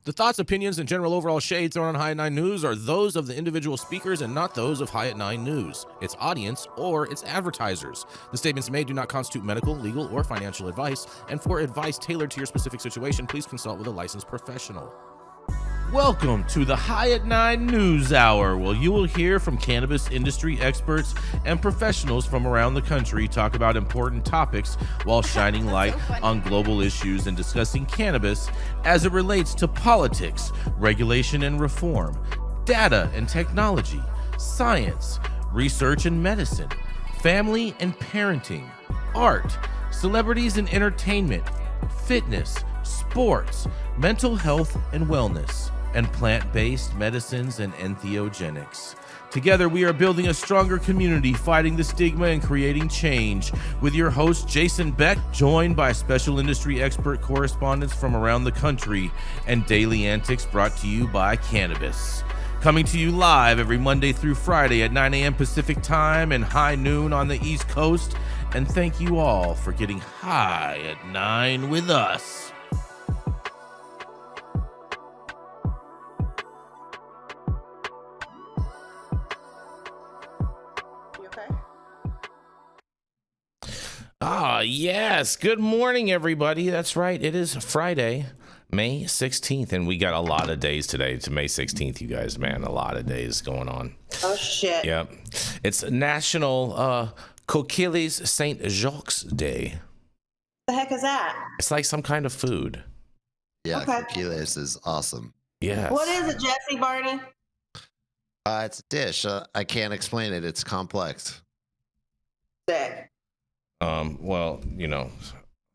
The thoughts, opinions, and general overall shade thrown on High at 9 News are those of the individual speakers and not those of High at 9 News, its audience, or its advertisers. The statements made do not constitute medical, legal, or financial advice, and for advice tailored to your specific situation, please consult with a licensed professional. Welcome to the High at 9 News Hour, where you will hear from cannabis industry experts and professionals from around the country talk about important topics while shining light on global issues and discussing cannabis as it relates to politics, regulation and reform, data and technology, science, research and medicine, family and parenting, art, celebrities and entertainment, fitness, sports, mental health and wellness, and plant-based medicines and entheogenics. Together, we are building a stronger community, fighting the stigma and creating change. With your host, Jason Beck, joined by special industry expert correspondents from around the country, and daily antics brought to you by cannabis. Coming to you live every Monday through Friday at 9 a.m. Pacific time and high noon on the East Coast. And thank you all for getting high at 9 with us. Yes. Good morning, everybody. That's right. It is Friday, May 16th, and we got a lot of days today to May 16th, you guys, man. A lot of days going on. Oh, shit. Yep. It's National Coquilles St. Jacques Day. The heck is that? It's like some kind of food. Yeah, Okay. Coquilles is awesome. Yes. What is it, Jesse, Barney? It's a dish. I can't explain it. It's complex. Sick. Well, you know,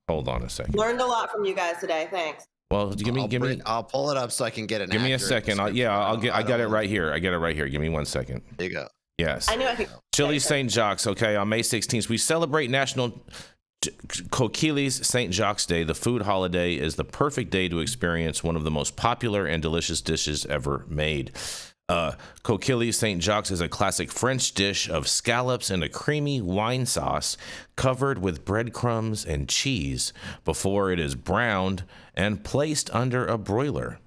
hold on a second. Learned a lot from you guys today. Thanks. Well, give me. I'll pull it up so I can get an. Give me a second. I got it right here. Give me 1 second. There you go. Yes. I knew I could. Chili St. Jacques. Okay, on May 16th, we celebrate National Coquilles St. Jacques Day. The food holiday is the perfect day to experience one of the most popular and delicious dishes ever made. Coquilles St. Jacques is a classic French dish of scallops and a creamy wine sauce covered with breadcrumbs and cheese before it is browned and placed under a broiler.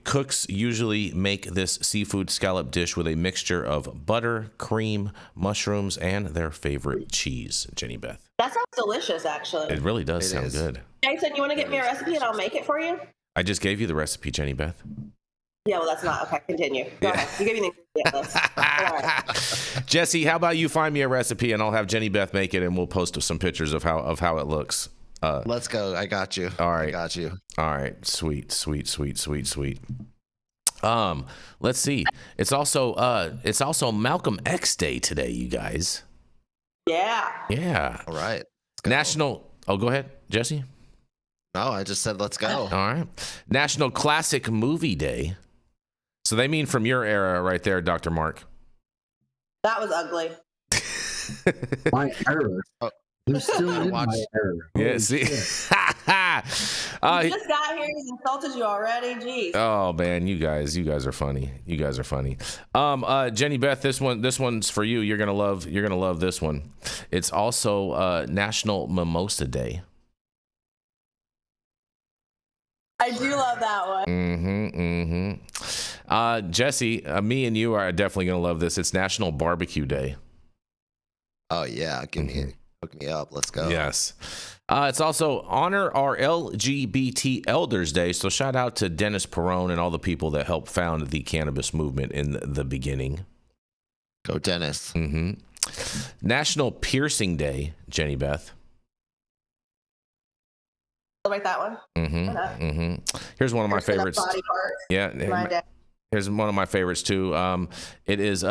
Cooks usually make this seafood scallop dish with a mixture of butter, cream, mushrooms, and their favorite cheese. Jenny Beth. That sounds delicious, actually. It really does sound good. Jason, you want to get me a recipe and I'll make it for you? I just gave you the recipe, Jenny Beth. Yeah, well, that's not. Okay, continue. Go ahead. You gave me the ingredient list. All right. Jesse, how about you find me a recipe and I'll have Jenny Beth make it and we'll post some pictures of how it looks. Let's go. I got you. All right. I got you. All right. Sweet. Let's see. It's also Malcolm X Day today, you guys. Yeah. Yeah. All right. National. Oh, go ahead, Jesse. No, I just said let's go. All right. National Classic Movie Day. So they mean from your era right there, Dr. Mark. That was ugly. My error. Who's still in my error? Yeah, see? You just got here. He's insulted you already. Jeez. Oh man, you guys are funny. Jenny Beth, this one's for you. You're gonna love this one. It's also National Mimosa Day. I do love that one. Jesse, me and you are definitely gonna love this. It's National Barbecue Day. Oh yeah, hook me up. Let's go. Yes. It's also Honor Our LGBT Elders Day. So shout out to Dennis Perone and all the people that helped found the cannabis movement in the beginning. Go Dennis. National Piercing Day, Jenny Beth. Like that one. Here's one of my favorites. Body part. Yeah. Here's one of my favorites too. It is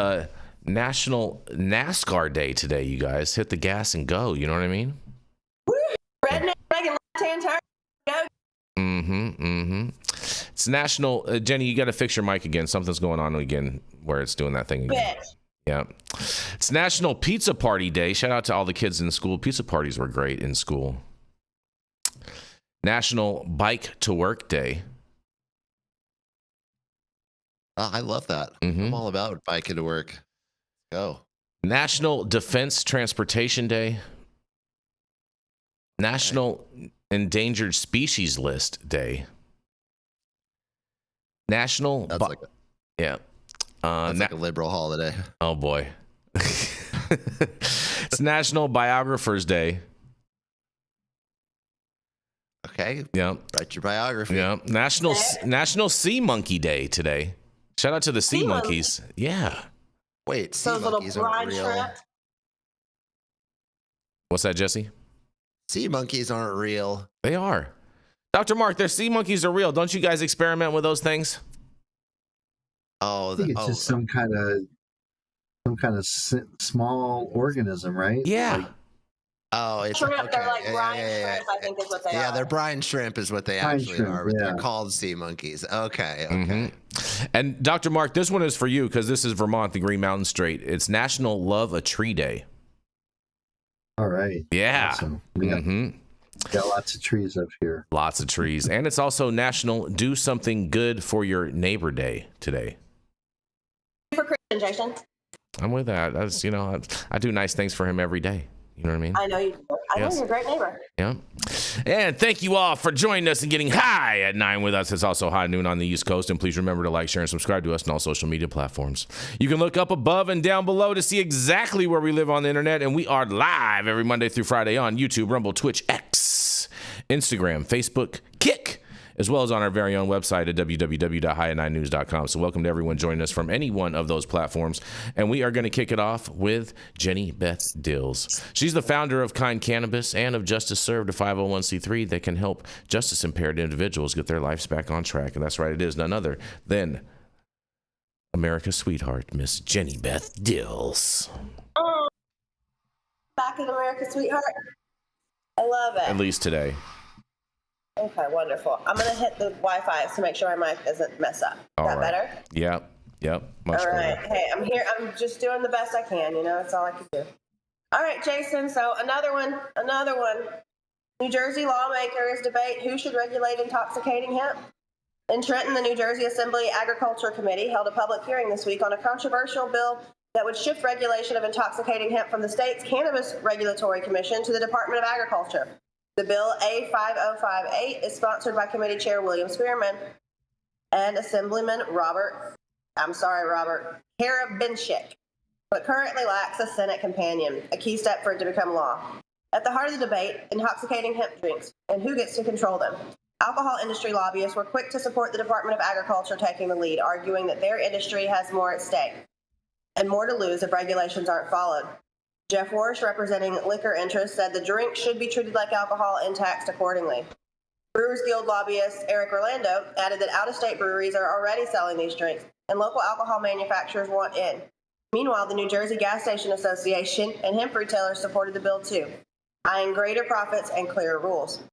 National Nascar Day today, you guys. Hit the gas and go. You know what I mean? Redneck making left-hand turn. It's National. Jenny, you got to fix your mic again. Something's going on again where it's doing that thing again. Bitch. Yeah. It's National Pizza Party Day. Shout out to all the kids in school. Pizza parties were great in school. National Bike to Work Day. I love that. I'm all about biking to work. Go. National Defense Transportation Day. National Endangered Species List Day. National. That's like yeah. that's like a liberal holiday. Oh boy. It's National Biographers Day. Okay. Yeah. Write your biography. Yeah. National Sea Monkey Day today. Shout out to the sea monkeys. Yeah. Wait, sea Those monkeys little aren't brine real. shrimp. What's that, Jesse? Sea monkeys aren't real. They are. Dr. Mark, their sea monkeys are real. Don't you guys experiment with those things? Oh, I think it's just some kind of small organism, right? Yeah. Like, it's Shrimp, okay. they're like Yeah, brine yeah, yeah, shrimp, I think is what they are. Yeah, they're brine shrimp is what they Brine actually shrimp, are, but yeah. they're called sea monkeys. Okay. And Dr. Mark, this one is for you because this is Vermont, the Green Mountain State. It's National Love a Tree Day. all right. Yeah. Awesome. We got lots of trees up here. Lots of trees. And it's also National Do Something Good for Your Neighbor Day today. For Christian, Jason. I'm with that. That's, I do nice things for him every day. You know what I mean? I know you do. I know you're a great neighbor. Yeah. And thank you all for joining us and getting high at 9 with us. It's also high noon on the East Coast. And please remember to like, share, and subscribe to us on all social media platforms. You can look up above and down below to see exactly where we live on the internet. And we are live every Monday through Friday on YouTube, Rumble, Twitch, X, Instagram, Facebook, Kick, as well as on our very own website at www.highat9news.com. So welcome to everyone joining us from any one of those platforms. And we are going to kick it off with Jenny Beth Dills. She's the founder of Kind Cannabis and of Justice Served, a 501c3 that can help justice-impaired individuals get their lives back on track. And that's right, it is none other than America's sweetheart, Miss Jenny Beth Dills. Oh, back in America's sweetheart. I love it. At least today. Okay, wonderful. I'm going to hit the Wi-Fi to make sure my mic doesn't mess up. Is that better? Yep. Much all right. better. Hey, I'm here. I'm just doing the best I can. That's all I can do. All right, Jason. So another one. New Jersey lawmakers debate who should regulate intoxicating hemp. In Trenton, the New Jersey Assembly Agriculture Committee held a public hearing this week on a controversial bill that would shift regulation of intoxicating hemp from the state's Cannabis Regulatory Commission to the Department of Agriculture. The bill A5058 is sponsored by Committee Chair William Spearman and Assemblyman Robert Karabinchik, but currently lacks a Senate companion, a key step for it to become law. At the heart of the debate, intoxicating hemp drinks and who gets to control them. Alcohol industry lobbyists were quick to support the Department of Agriculture taking the lead, arguing that their industry has more at stake and more to lose if regulations aren't followed. Jeff Warsh, representing liquor interests, said the drink should be treated like alcohol and taxed accordingly. Brewers Guild lobbyist Eric Orlando added that out-of-state breweries are already selling these drinks, and local alcohol manufacturers want in. Meanwhile, the New Jersey Gas Station Association and hemp retailers supported the bill too, eyeing greater profits and clearer rules.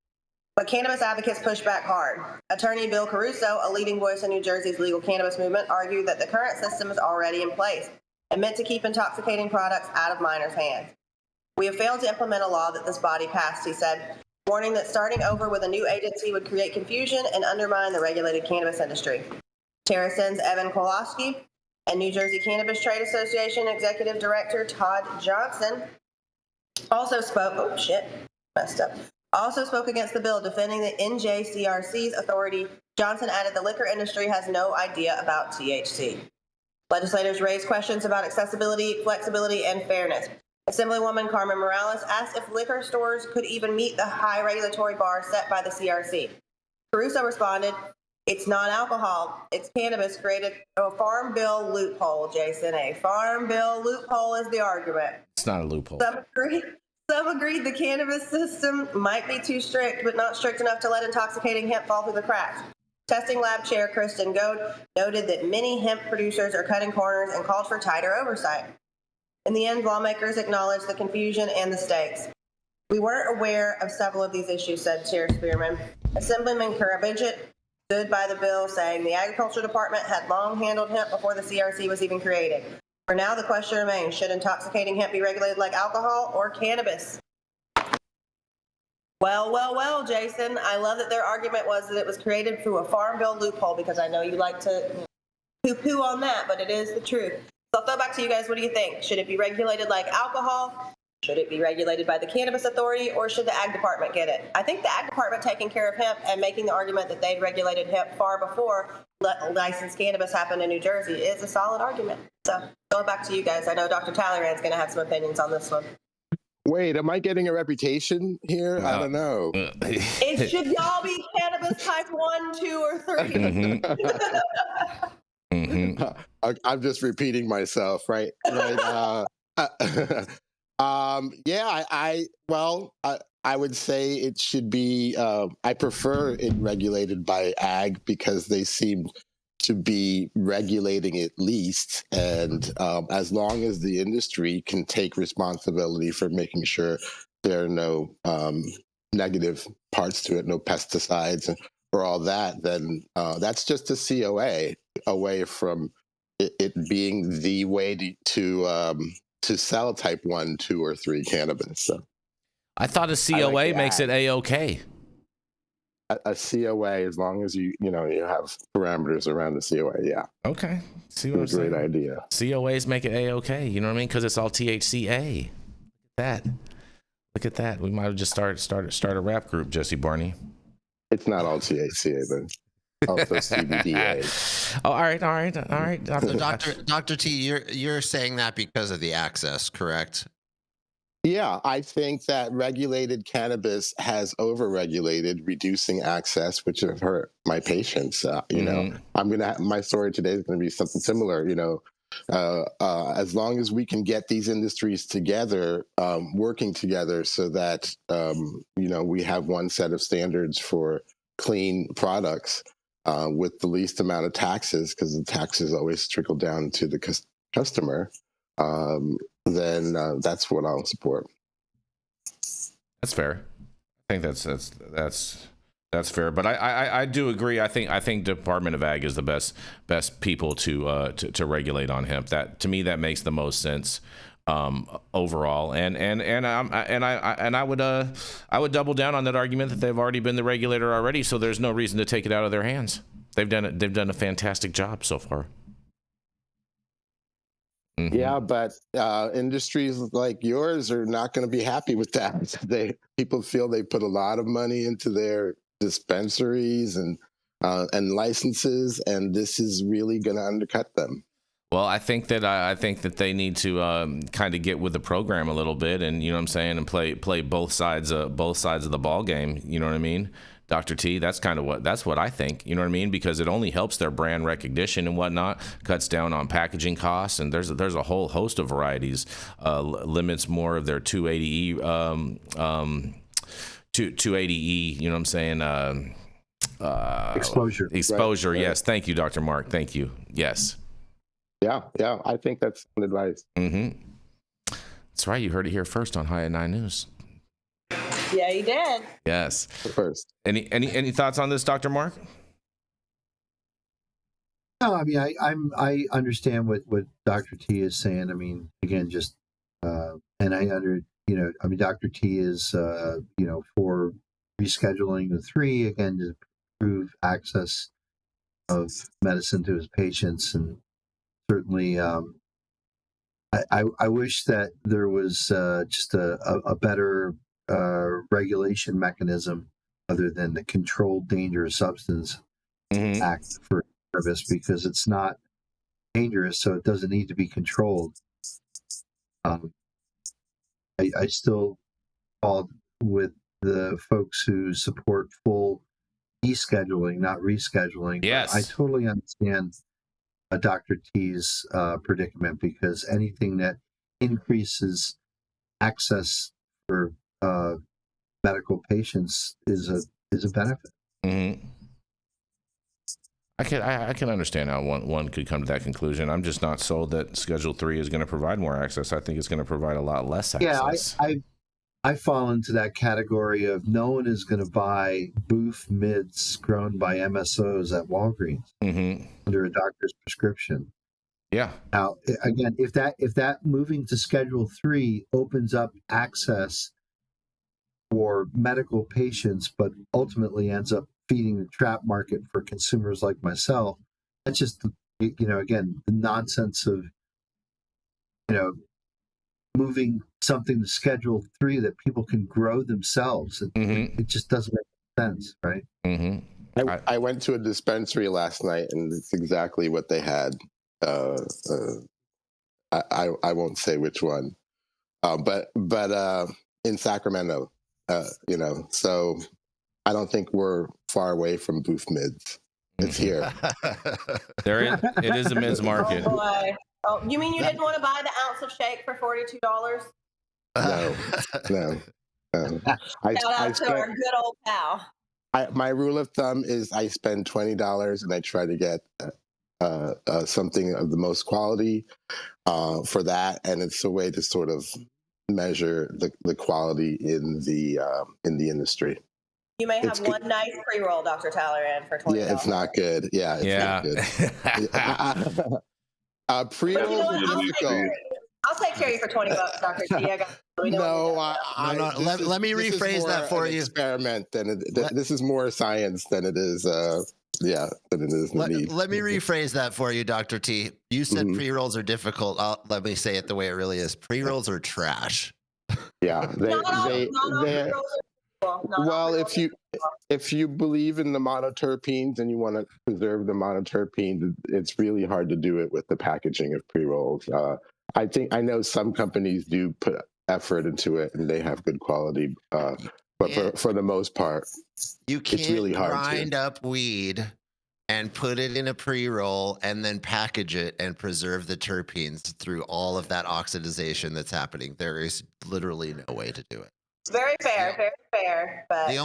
But cannabis advocates pushed back hard. Attorney Bill Caruso, a leading voice in New Jersey's legal cannabis movement, argued that the current system is already in place and meant to keep intoxicating products out of minors' hands. We have failed to implement a law that this body passed, he said, warning that starting over with a new agency would create confusion and undermine the regulated cannabis industry. TerrAscend's Evan Kowalski and New Jersey Cannabis Trade Association Executive Director Todd Johnson also spoke against the bill, defending the NJCRC's authority. Johnson added the liquor industry has no idea about THC. Legislators raised questions about accessibility, flexibility, and fairness. Assemblywoman Carmen Morales asked if liquor stores could even meet the high regulatory bar set by the CRC. Caruso responded, "It's not alcohol, it's cannabis created a farm bill loophole, Jason. A farm bill loophole is the argument." It's not a loophole. Some agreed the cannabis system might be too strict, but not strict enough to let intoxicating hemp fall through the cracks. Testing lab chair Kristen Goad noted that many hemp producers are cutting corners and called for tighter oversight. In the end, lawmakers acknowledged the confusion and the stakes. "We weren't aware of several of these issues," said Chair Spearman. Assemblyman Karabinchik stood by the bill, saying the Agriculture Department had long handled hemp before the CRC was even created. For now, the question remains, should intoxicating hemp be regulated like alcohol or cannabis? Well, Jason, I love that their argument was that it was created through a farm bill loophole, because I know you like to poo-poo on that, but it is the truth. So I'll throw back to you guys. What do you think? Should it be regulated like alcohol, Should it be regulated by the Cannabis Authority, or should the Ag Department get it? I think the Ag Department taking care of hemp and making the argument that they'd regulated hemp far before licensed cannabis happened in New Jersey is a solid argument. So going back to you guys, I know Dr. Talleyrand's going to have some opinions on this one. Wait, am I getting a reputation here? I don't know. It should y'all be cannabis type 1, 2, or 3. I'm just repeating myself, right? Right. Yeah, I would say it should be. I prefer it regulated by ag because they seem to be regulating it least, and as long as the industry can take responsibility for making sure there are no negative parts to it, no pesticides or all that, then that's just a COA away from it being the way to sell type 1, 2, or 3 cannabis. So I thought a COA makes it A-OK. A COA, as long as you have parameters around the COA, yeah. Okay. See what I'm saying? Great idea. COAs make it A-OK. You know what I mean? Because it's all THCA. Look at that. We might have just start a rap group, Jesse Barney. It's not all THCA, but also CBDA. Oh, all right. So Dr. T, you're saying that because of the access, correct? Yeah, I think that regulated cannabis has overregulated, reducing access, which have hurt my patients. My story today is going to be something similar. As long as we can get these industries together, working together, so that we have one set of standards for clean products with the least amount of taxes, because the taxes always trickle down to the customer. Then that's what I'll support. That's fair. I think that's fair. But I do agree. I think Department of Ag is the best people to regulate on hemp. That, to me, that makes the most sense overall. And I would double down on that argument that they've already been the regulator already. So there's no reason to take it out of their hands. They've done a fantastic job so far. Mm-hmm. Yeah, but industries like yours are not going to be happy with that. People feel they put a lot of money into their dispensaries and licenses, and this is really going to undercut them. Well, I think that they need to kind of get with the program a little bit, and you know what I'm saying, and play both sides of the ball game. You know what I mean, Dr. T? That's what I think. You know what I mean? Because it only helps their brand recognition and whatnot, cuts down on packaging costs, and there's a whole host of varieties. Limits more of their 280E 280E. You know what I'm saying? Exposure. Right. Yes. Thank you, Dr. Mark. Thank you. Yes. Yeah. I think that's good advice. Mm-hmm. That's right. You heard it here first on High at 9 News. Yeah, you did. Yes. First. Any thoughts on this, Dr. Mark? No, I mean, I understand what Dr. T is saying. I mean, again, just and Dr. T is for rescheduling the 3 again to improve access of medicine to his patients, and certainly I wish that there was just a better regulation mechanism other than the Controlled Dangerous Substance Act for cannabis, because it's not dangerous, so it doesn't need to be controlled. I still fall with the folks who support full descheduling, not rescheduling. Yes, I totally understand Dr. T's predicament, because anything that increases access for medical patients is a benefit. Mm-hmm. I can understand how one could come to that conclusion. I'm just not sold that Schedule 3 is going to provide more access. I think it's going to provide a lot less access. Yeah, I fall into that category of no one is going to buy boof mids grown by MSOs at Walgreens under a doctor's prescription. Yeah. Now, again, if that moving to Schedule 3 opens up access for medical patients, but ultimately ends up feeding the trap market for consumers like myself, that's just, again, the nonsense of, moving something to Schedule 3 that people can grow themselves. It just doesn't make sense, right? I went to a dispensary last night, and it's exactly what they had. I won't say which one, but in Sacramento, so I don't think we're far away from booth mids. It's here. It is a mids market. Oh boy! Oh, you mean you didn't want to buy the ounce of shake for $42? No. Shout out to our good old pal. My rule of thumb is I spend $20 and I try to get something of the most quality for that, and it's a way to sort of measure the quality in the industry. You may have one nice pre-roll, Dr. Talleyrand, for $20. Yeah, it's not good. Yeah, it's not good. Pre-rolls are difficult. I'll take care of you for $20, Dr. T. Let me rephrase that for you. Experiment than this is more science than it is. Than it is the need. Let me rephrase that for you, Dr. T. You said pre-rolls are difficult. Let me say it the way it really is. Pre-rolls are trash. Yeah, well, if you believe in the monoterpenes and you want to preserve the monoterpenes, it's really hard to do it with the packaging of pre-rolls. I know some companies do put effort into it and they have good quality, but for the most part, it's really hard to grind up weed and put it in a pre-roll and then package it and preserve the terpenes through all of that oxidization that's happening. There is literally no way to do it. Very fair, very fair. But the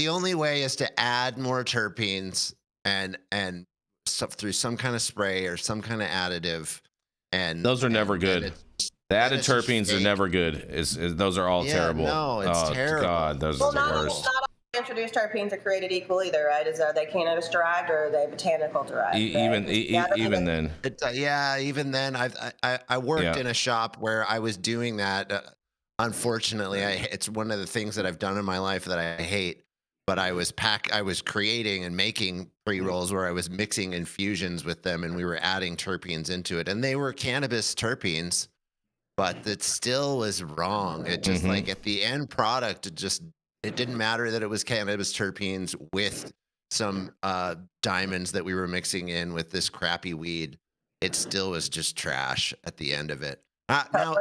only way is to add more terpenes and through some kind of spray or some kind of additive. And those are never good. The added terpenes are never good. Those are all terrible. No, it's terrible. God, those are the worst. Not all introduced terpenes are created equal either, right? Are they cannabis derived or are they botanical derived? Even then. Even then, I worked in a shop where I was doing that. Unfortunately, it's one of the things that I've done in my life that I hate. But I was creating and making pre-rolls where I was mixing infusions with them, and we were adding terpenes into it, and they were cannabis terpenes, but it still was wrong. It just like at the end product, it didn't matter that it was cannabis terpenes with some diamonds that we were mixing in with this crappy weed. It still was just trash at the end of it. Now,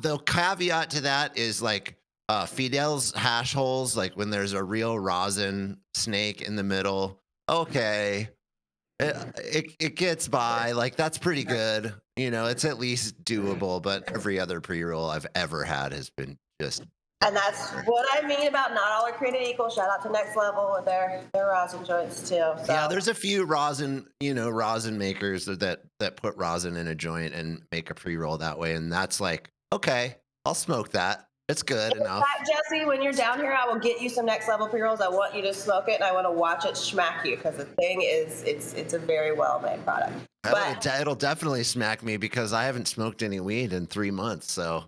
the caveat to that is like Fidel's hash holes, like when there's a real rosin snake in the middle. Okay, it gets by. Like that's pretty good. It's at least doable. But every other pre-roll I've ever had has been just. And that's what I mean about not all are created equal. Shout out to Next Level with their rosin joints too. So. Yeah, there's a few rosin makers that put rosin in a joint and make a pre-roll that way, and that's like, okay, I'll smoke that. It's good enough. In fact, Jesse, when you're down here, I will get you some Next Level pre-rolls. I want you to smoke it, and I want to watch it smack you because the thing is, it's a very well-made product. It'll definitely smack me because I haven't smoked any weed in 3 months, so.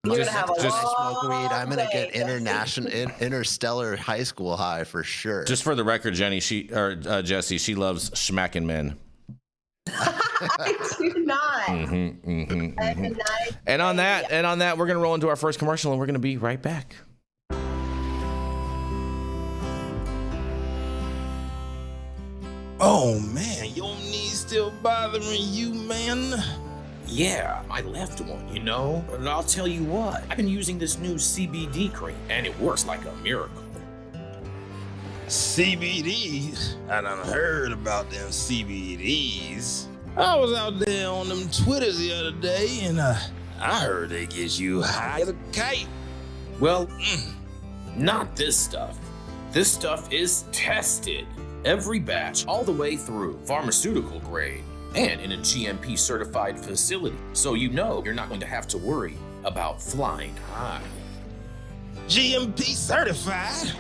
You're gonna have a smoke weed. I'm gonna get Jesse. interstellar high school high for sure. Just for the record, Jesse, she loves smacking men. I do not. And on that, we're gonna roll into our first commercial, and we're gonna be right back. Oh man, your knees still bothering you, man? Yeah, my left one, And I'll tell you what, I've been using this new CBD cream, and it works like a miracle. CBDs? I done heard about them CBDs. I was out there on them Twitters the other day, and I heard they get you high as a kite. Well, not this stuff. This stuff is tested. Every batch, all the way through, pharmaceutical grade. And in a GMP certified facility, so you're not going to have to worry about flying high. GMP certified?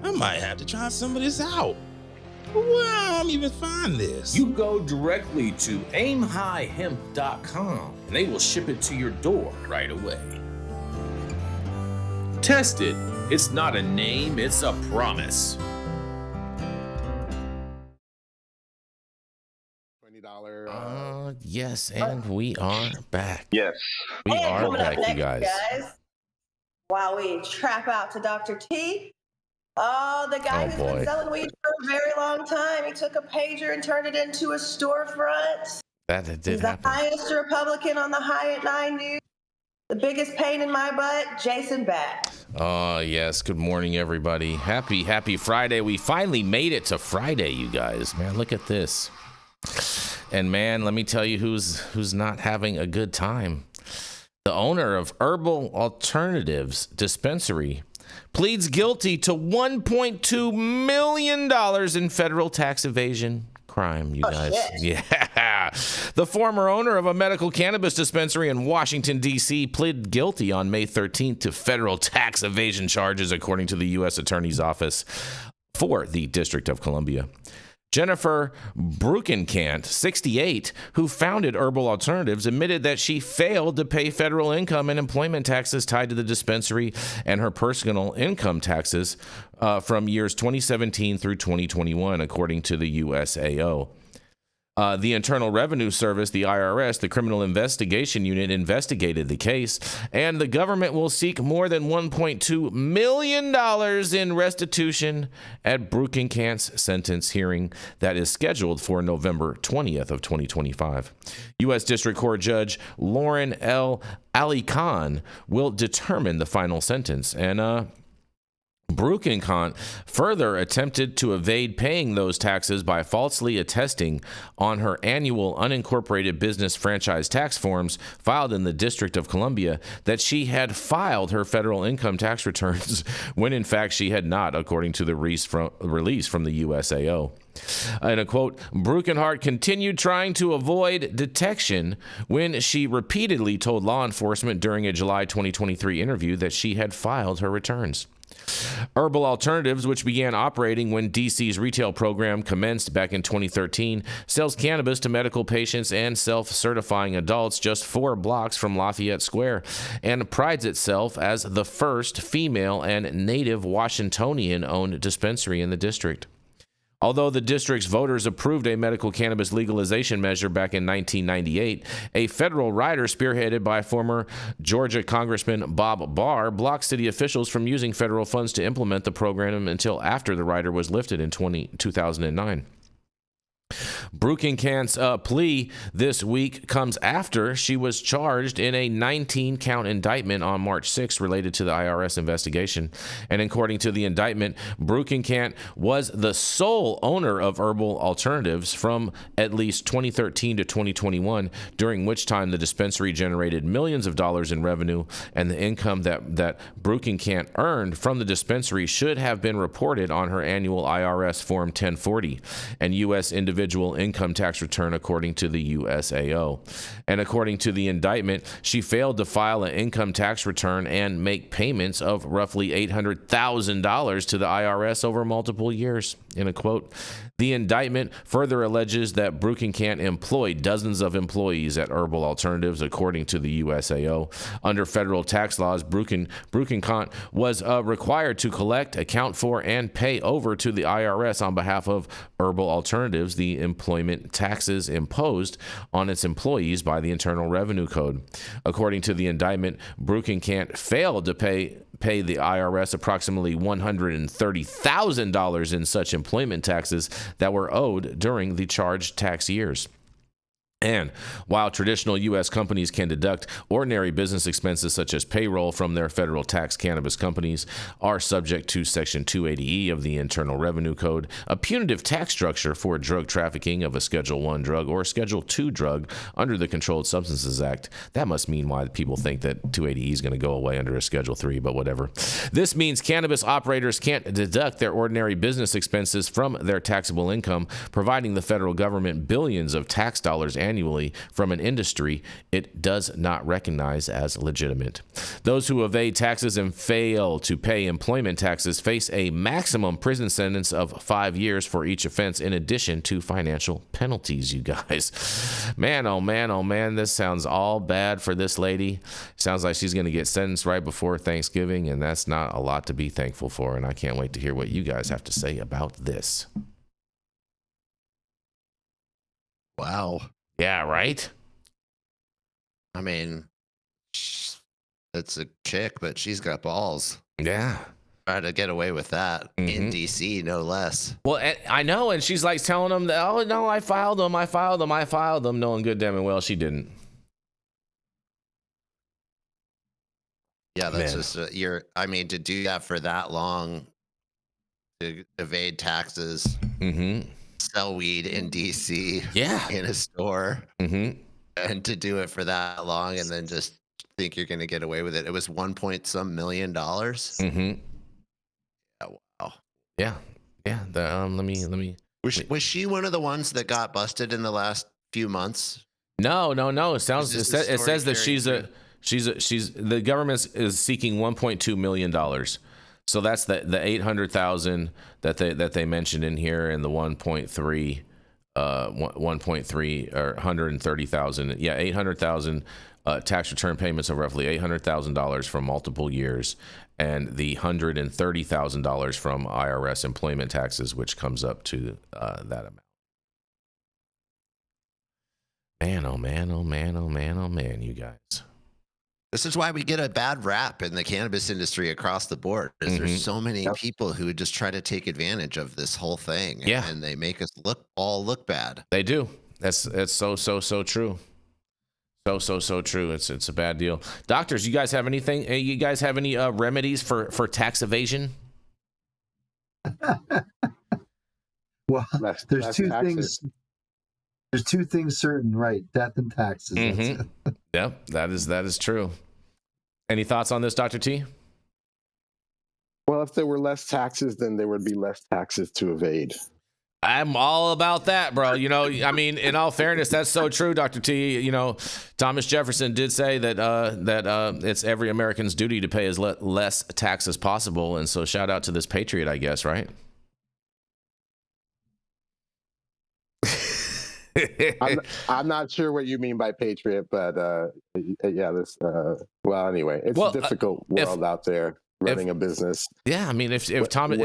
I might have to try some of this out. Where am I even find this? You go directly to aimhighhemp.com and they will ship it to your door right away. Test it. It's not a name, it's a promise. yes, and we are back. Yes. We And are coming up back, you next, guys. while we trap out to Dr. T, the guy who's been selling weed for a very long time, he took a pager and turned it into a storefront. That did He's happen. the highest Republican on the High at 9 News. The biggest pain in my butt, Jason Beck. Oh, yes. Good morning, everybody. Happy Friday. We finally made it to Friday, you guys. Man, look at this. And man, let me tell you who's not having a good time. The owner of Herbal Alternatives Dispensary pleads guilty to $1.2 million in federal tax evasion crime, you guys. Shit. Yeah. The former owner of a medical cannabis dispensary in Washington, D.C. pleaded guilty on May 13th to federal tax evasion charges, according to the U.S. Attorney's Office for the District of Columbia. Jennifer Brukenkamp, 68, who founded Herbal Alternatives, admitted that she failed to pay federal income and employment taxes tied to the dispensary and her personal income taxes from years 2017 through 2021, according to the USAO. The Internal Revenue Service, the IRS, the Criminal Investigation Unit, investigated the case, and the government will seek more than $1.2 million in restitution at Brukenkamp's sentence hearing that is scheduled for November 20th of 2025. U.S. District Court Judge Lauren L. Ali Khan will determine the final sentence, and Brukenkamp further attempted to evade paying those taxes by falsely attesting on her annual unincorporated business franchise tax forms filed in the District of Columbia that she had filed her federal income tax returns when in fact she had not, according to the release from the USAO. In a quote, Brukenkamp continued trying to avoid detection when she repeatedly told law enforcement during a July 2023 interview that she had filed her returns. Herbal Alternatives, which began operating when DC's retail program commenced back in 2013, sells cannabis to medical patients and self-certifying adults just 4 blocks from Lafayette Square, and prides itself as the first female and native Washingtonian-owned dispensary in the district. Although the district's voters approved a medical cannabis legalization measure back in 1998, a federal rider spearheaded by former Georgia Congressman Bob Barr blocked city officials from using federal funds to implement the program until after the rider was lifted in 2009. Brukenkamp's plea this week comes after she was charged in a 19-count indictment on March 6 related to the IRS investigation. And according to the indictment, Brukenkamp was the sole owner of Herbal Alternatives from at least 2013 to 2021, during which time the dispensary generated millions of dollars in revenue, and the income that Brukenkamp earned from the dispensary should have been reported on her annual IRS Form 1040 and U.S. individual income tax return, according to the USAO. And according to the indictment, she failed to file an income tax return and make payments of roughly $800,000 to the IRS over multiple years. In a quote, the indictment further alleges that Brukenkamp employed dozens of employees at Herbal Alternatives, according to the USAO. Under federal tax laws, Brukenkamp was required to collect, account for, and pay over to the IRS on behalf of Herbal Alternatives the employment taxes imposed on its employees by the Internal Revenue Code. According to the indictment, Brukenkamp failed to pay the IRS approximately $130,000 in such employment taxes that were owed during the charged tax years. And while traditional U.S. companies can deduct ordinary business expenses such as payroll from their federal tax, cannabis companies are subject to Section 280E of the Internal Revenue Code, a punitive tax structure for drug trafficking of a Schedule I drug or Schedule II drug under the Controlled Substances Act. That must mean why people think that 280E is going to go away under a Schedule III, but whatever. This means cannabis operators can't deduct their ordinary business expenses from their taxable income, providing the federal government billions of tax dollars annually from an industry it does not recognize as legitimate. Those who evade taxes and fail to pay employment taxes face a maximum prison sentence of 5 years for each offense, in addition to financial penalties, you guys. Man, oh man, this sounds all bad for this lady. Sounds like she's going to get sentenced right before Thanksgiving, and that's not a lot to be thankful for, and I can't wait to hear what you guys have to say about this. Wow. Yeah, right? I mean, it's a chick, but she's got balls. Yeah. Try to get away with that in DC, no less. Well, I know, and she's like telling them that, oh no, I filed them, knowing good damn and well she didn't. Yeah, that's just to do that for that long, to evade taxes, sell weed in DC, in a store, and to do it for that long, and then just think you're going to get away with it. It was $1 million. Yeah, wow. Yeah. Let me. Was she one of the ones that got busted in the last few months? No. It says that she's the government is seeking $1.2 million. So that's the 800,000 that they mentioned in here, and the 1.3 or 130,000. Yeah, 800,000 tax return payments of roughly $800,000 from multiple years, and the $130,000 from IRS employment taxes, which comes up to that amount. Man, you guys. This is why we get a bad rap in the cannabis industry across the board. There's so many people who just try to take advantage of this whole thing, and they make us look bad. They do. That's so true. So true. It's a bad deal. Doctors, you guys have anything? You guys have any remedies for tax evasion? Well, there's two things. There's two things certain, right? Death and taxes. Yep, that is true. Any thoughts on this, Dr. T? Well, if there were less taxes, then there would be less taxes to evade. I'm all about that, bro. You know, I mean, in all fairness, that's so true, Dr. T. You know, Thomas Jefferson did say that it's every American's duty to pay as less tax as possible. And so shout out to this patriot, I guess, right? I'm not sure what you mean by patriot, but yeah, well, anyway, it's a difficult world out there running a business. Yeah, I mean, if Thomas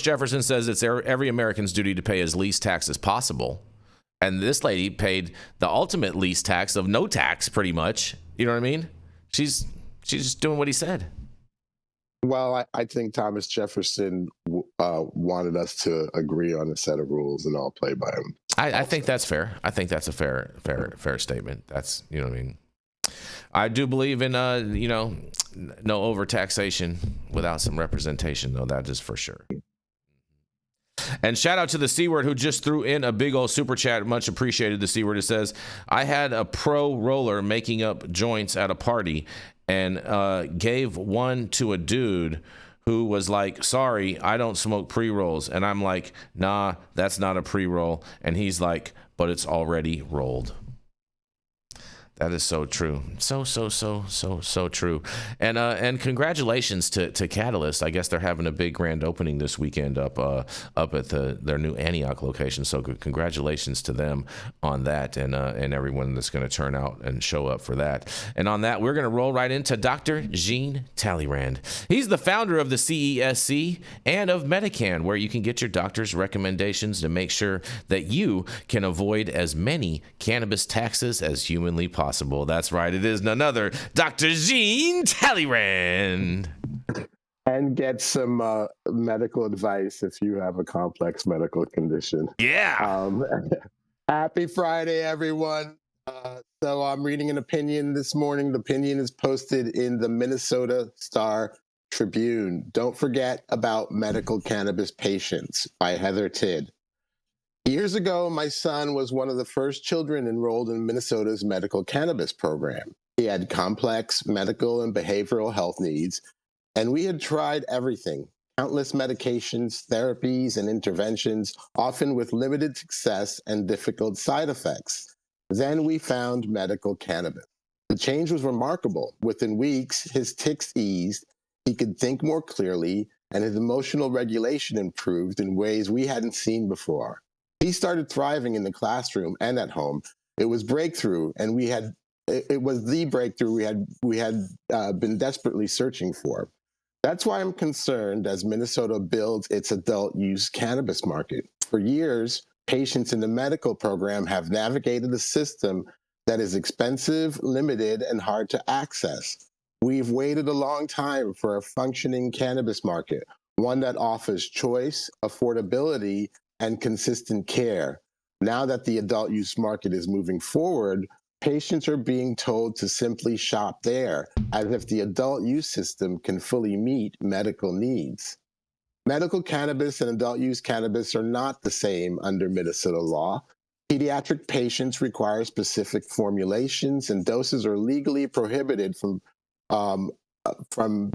Jefferson says it's every American's duty to pay as least tax as possible, and this lady paid the ultimate least tax of no tax, pretty much. You know what I mean? She's just doing what he said. Well, I think Thomas Jefferson wanted us to agree on a set of rules and all play by them. I think that's fair. I think that's a fair statement. That's, you know what I mean? I do believe in, no overtaxation without some representation, though. That is for sure. And shout out to the C Word, who just threw in a big old super chat. Much appreciated, the C Word. It says, I had a pro roller making up joints at a party and gave one to a dude who was like, sorry, I don't smoke pre-rolls. And I'm like, nah, that's not a pre-roll. And he's like, but it's already rolled. That is so true. So true. And congratulations to Catalyst. I guess they're having a big grand opening this weekend up at their new Antioch location. So congratulations to them on that, and everyone that's going to turn out and show up for that. And on that, we're going to roll right into Dr. Jean Talleyrand. He's the founder of the CESC and of Medican, where you can get your doctor's recommendations to make sure that you can avoid as many cannabis taxes as humanly possible. That's right. It is none other Dr. Jean Talleyrand. And get some medical advice if you have a complex medical condition. Yeah. Happy Friday, everyone. So I'm reading an opinion this morning. The opinion is posted in the Minnesota Star Tribune. Don't forget about medical cannabis patients by Heather Tidd. Years ago, my son was one of the first children enrolled in Minnesota's medical cannabis program. He had complex medical and behavioral health needs, and we had tried everything, countless medications, therapies, and interventions, often with limited success and difficult side effects. Then we found medical cannabis. The change was remarkable. Within weeks, his tics eased, he could think more clearly, and his emotional regulation improved in ways we hadn't seen before. He started thriving in the classroom and at home. It was breakthrough, and it was the breakthrough we had been desperately searching for. That's why I'm concerned as Minnesota builds its adult use cannabis market. For years, patients in the medical program have navigated a system that is expensive, limited, and hard to access. We've waited a long time for a functioning cannabis market, one that offers choice, affordability, and consistent care. Now that the adult use market is moving forward, patients are being told to simply shop there, as if the adult use system can fully meet medical needs. Medical cannabis and adult use cannabis are not the same under Minnesota law. Pediatric patients require specific formulations, and doses are legally prohibited from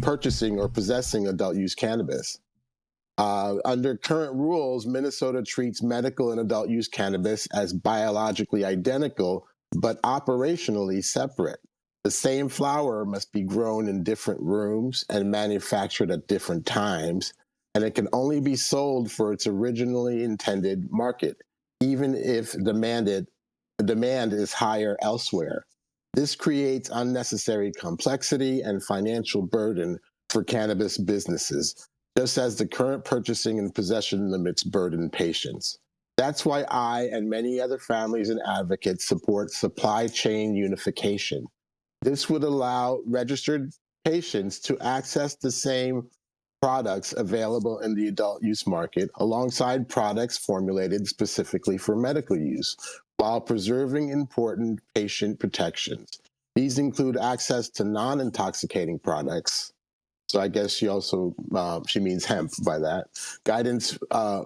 purchasing or possessing adult use cannabis. Under current rules, Minnesota treats medical and adult use cannabis as biologically identical, but operationally separate. The same flower must be grown in different rooms and manufactured at different times, and it can only be sold for its originally intended market, even if the demand is higher elsewhere. This creates unnecessary complexity and financial burden for cannabis businesses, just as the current purchasing and possession limits burden patients. That's why I and many other families and advocates support supply chain unification. This would allow registered patients to access the same products available in the adult use market alongside products formulated specifically for medical use, while preserving important patient protections. These include access to non-intoxicating products. So I guess she also, she means hemp by that. Guidance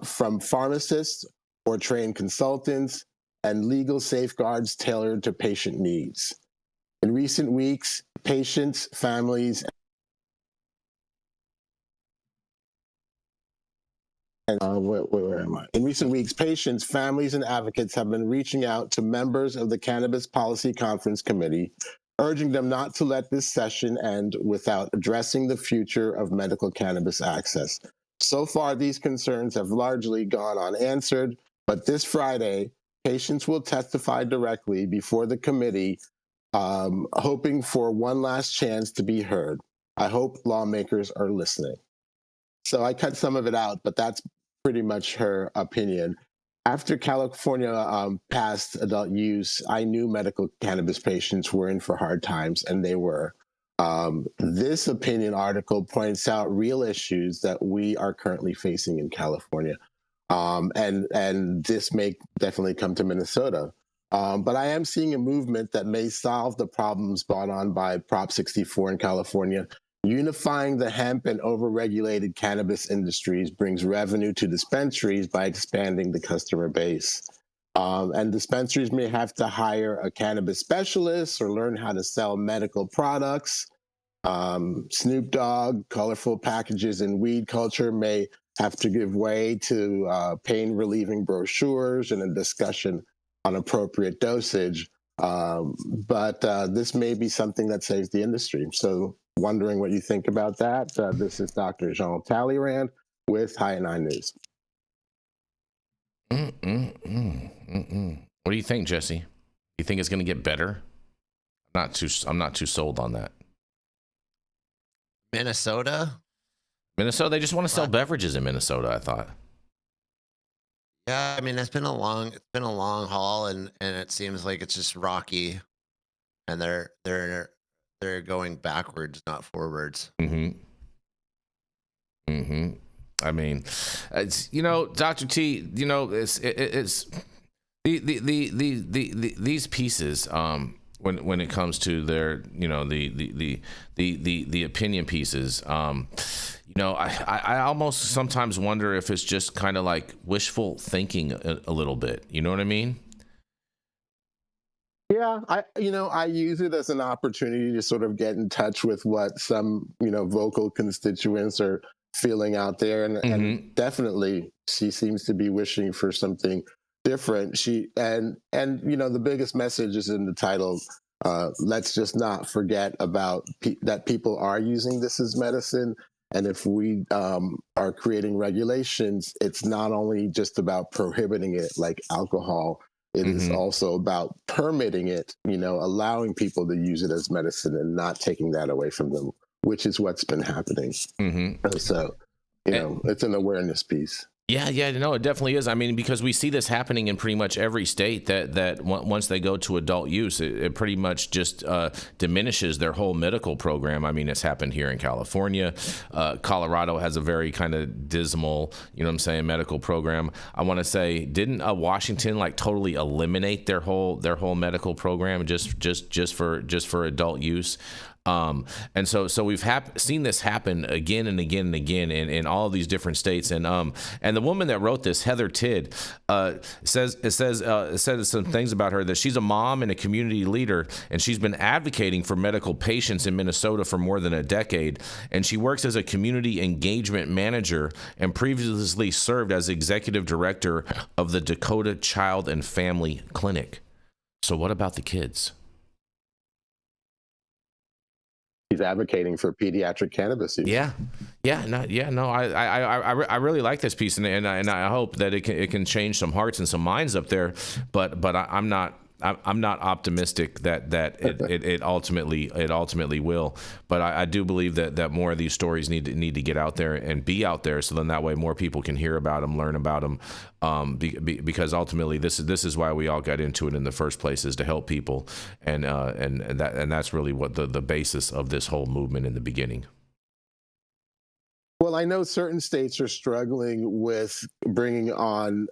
from pharmacists or trained consultants, and legal safeguards tailored to patient needs. In recent weeks, patients, families, where am I? In recent weeks, patients, families, and advocates have been reaching out to members of the Cannabis Policy Conference Committee, urging them not to let this session end without addressing the future of medical cannabis access. So far, these concerns have largely gone unanswered, but this Friday, patients will testify directly before the committee, hoping for one last chance to be heard. I hope lawmakers are listening. So I cut some of it out, but that's pretty much her opinion. After California passed adult use, I knew medical cannabis patients were in for hard times, and they were. This opinion article points out real issues that we are currently facing in California. And this may definitely come to Minnesota. But I am seeing a movement that may solve the problems brought on by Prop 64 in California. Unifying the hemp and overregulated cannabis industries brings revenue to dispensaries by expanding the customer base. And dispensaries may have to hire a cannabis specialist or learn how to sell medical products. Snoop Dogg, colorful packages in weed culture may have to give way to pain-relieving brochures and a discussion on appropriate dosage. But this may be something that saves the industry. So wondering what you think about that. This is Dr. Jean Talleyrand with High at Nine News. What do you think, Jesse? You think it's going to get better? I'm not too sold on that. Minnesota, they just want to sell beverages in Minnesota, I thought. Yeah, I mean it's been a long haul, and it seems like it's just rocky, and they're going backwards, not forwards. I mean, it's, Dr. T, it's these pieces, when it comes to their, the opinion pieces, I almost sometimes wonder if it's just kind of like wishful thinking a little bit. You know what I mean? Yeah, I use it as an opportunity to sort of get in touch with what some, vocal constituents are feeling out there. And definitely she seems to be wishing for something different. And the biggest message is in the title. Let's just not forget about that people are using this as medicine. And if we are creating regulations, it's not only just about prohibiting it like alcohol. It is also about permitting it, allowing people to use it as medicine and not taking that away from them, which is what's been happening. So, it's an awareness piece. Yeah, no, it definitely is. I mean, because we see this happening in pretty much every state that once they go to adult use, it pretty much just diminishes their whole medical program. I mean, it's happened here in California. Colorado has a very kind of dismal, medical program. I want to say, didn't Washington like totally eliminate their whole medical program just for adult use? And so we've seen this happen again and again and again in all of these different states. And the woman that wrote this, Heather Tidd, says some things about her, that she's a mom and a community leader, and she's been advocating for medical patients in Minnesota for more than a decade. And she works as a community engagement manager and previously served as executive director of the Dakota Child and Family Clinic. So what about the kids? He's advocating for pediatric cannabis use. I really like this piece, and I hope that it can change some hearts and some minds up there. But I'm not optimistic that it ultimately will. But I do believe that more of these stories need to get out there and be out there, so then that way more people can hear about them, learn about them. Because ultimately this is why we all got into it in the first place, is to help people, and that's really what the basis of this whole movement in the beginning. Well, I know certain states are struggling with bringing on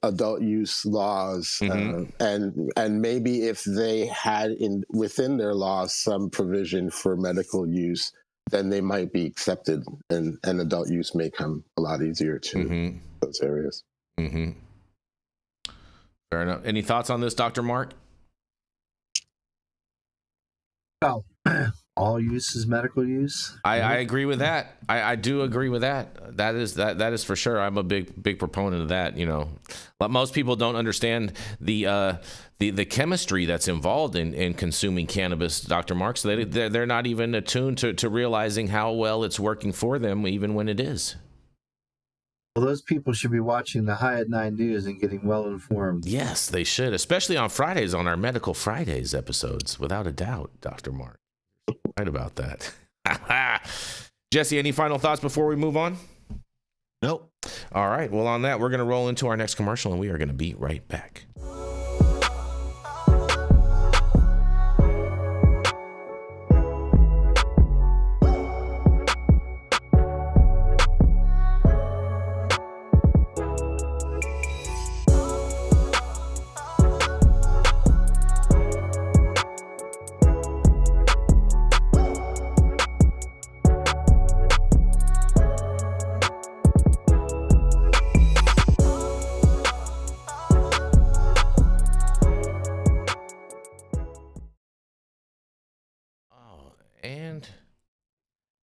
adult use laws, and maybe if they had within their laws some provision for medical use, then they might be accepted, and adult use may come a lot easier to those areas. Fair enough. Any thoughts on this, Dr. Mark? Well, all use is medical use. I agree with that. I do agree with that. That is for sure. I'm a big proponent of that. But most people don't understand the chemistry that's involved in consuming cannabis, Dr. Mark. So they're not even attuned to realizing how well it's working for them, even when it is. Well, those people should be watching the High at 9 News and getting well informed. Yes, they should, especially on Fridays, on our Medical Fridays episodes, without a doubt, Dr. Mark. Right about that. Jesse, any final thoughts before we move on? Nope. All right. Well, on that, we're going to roll into our next commercial, and we are going to be right back.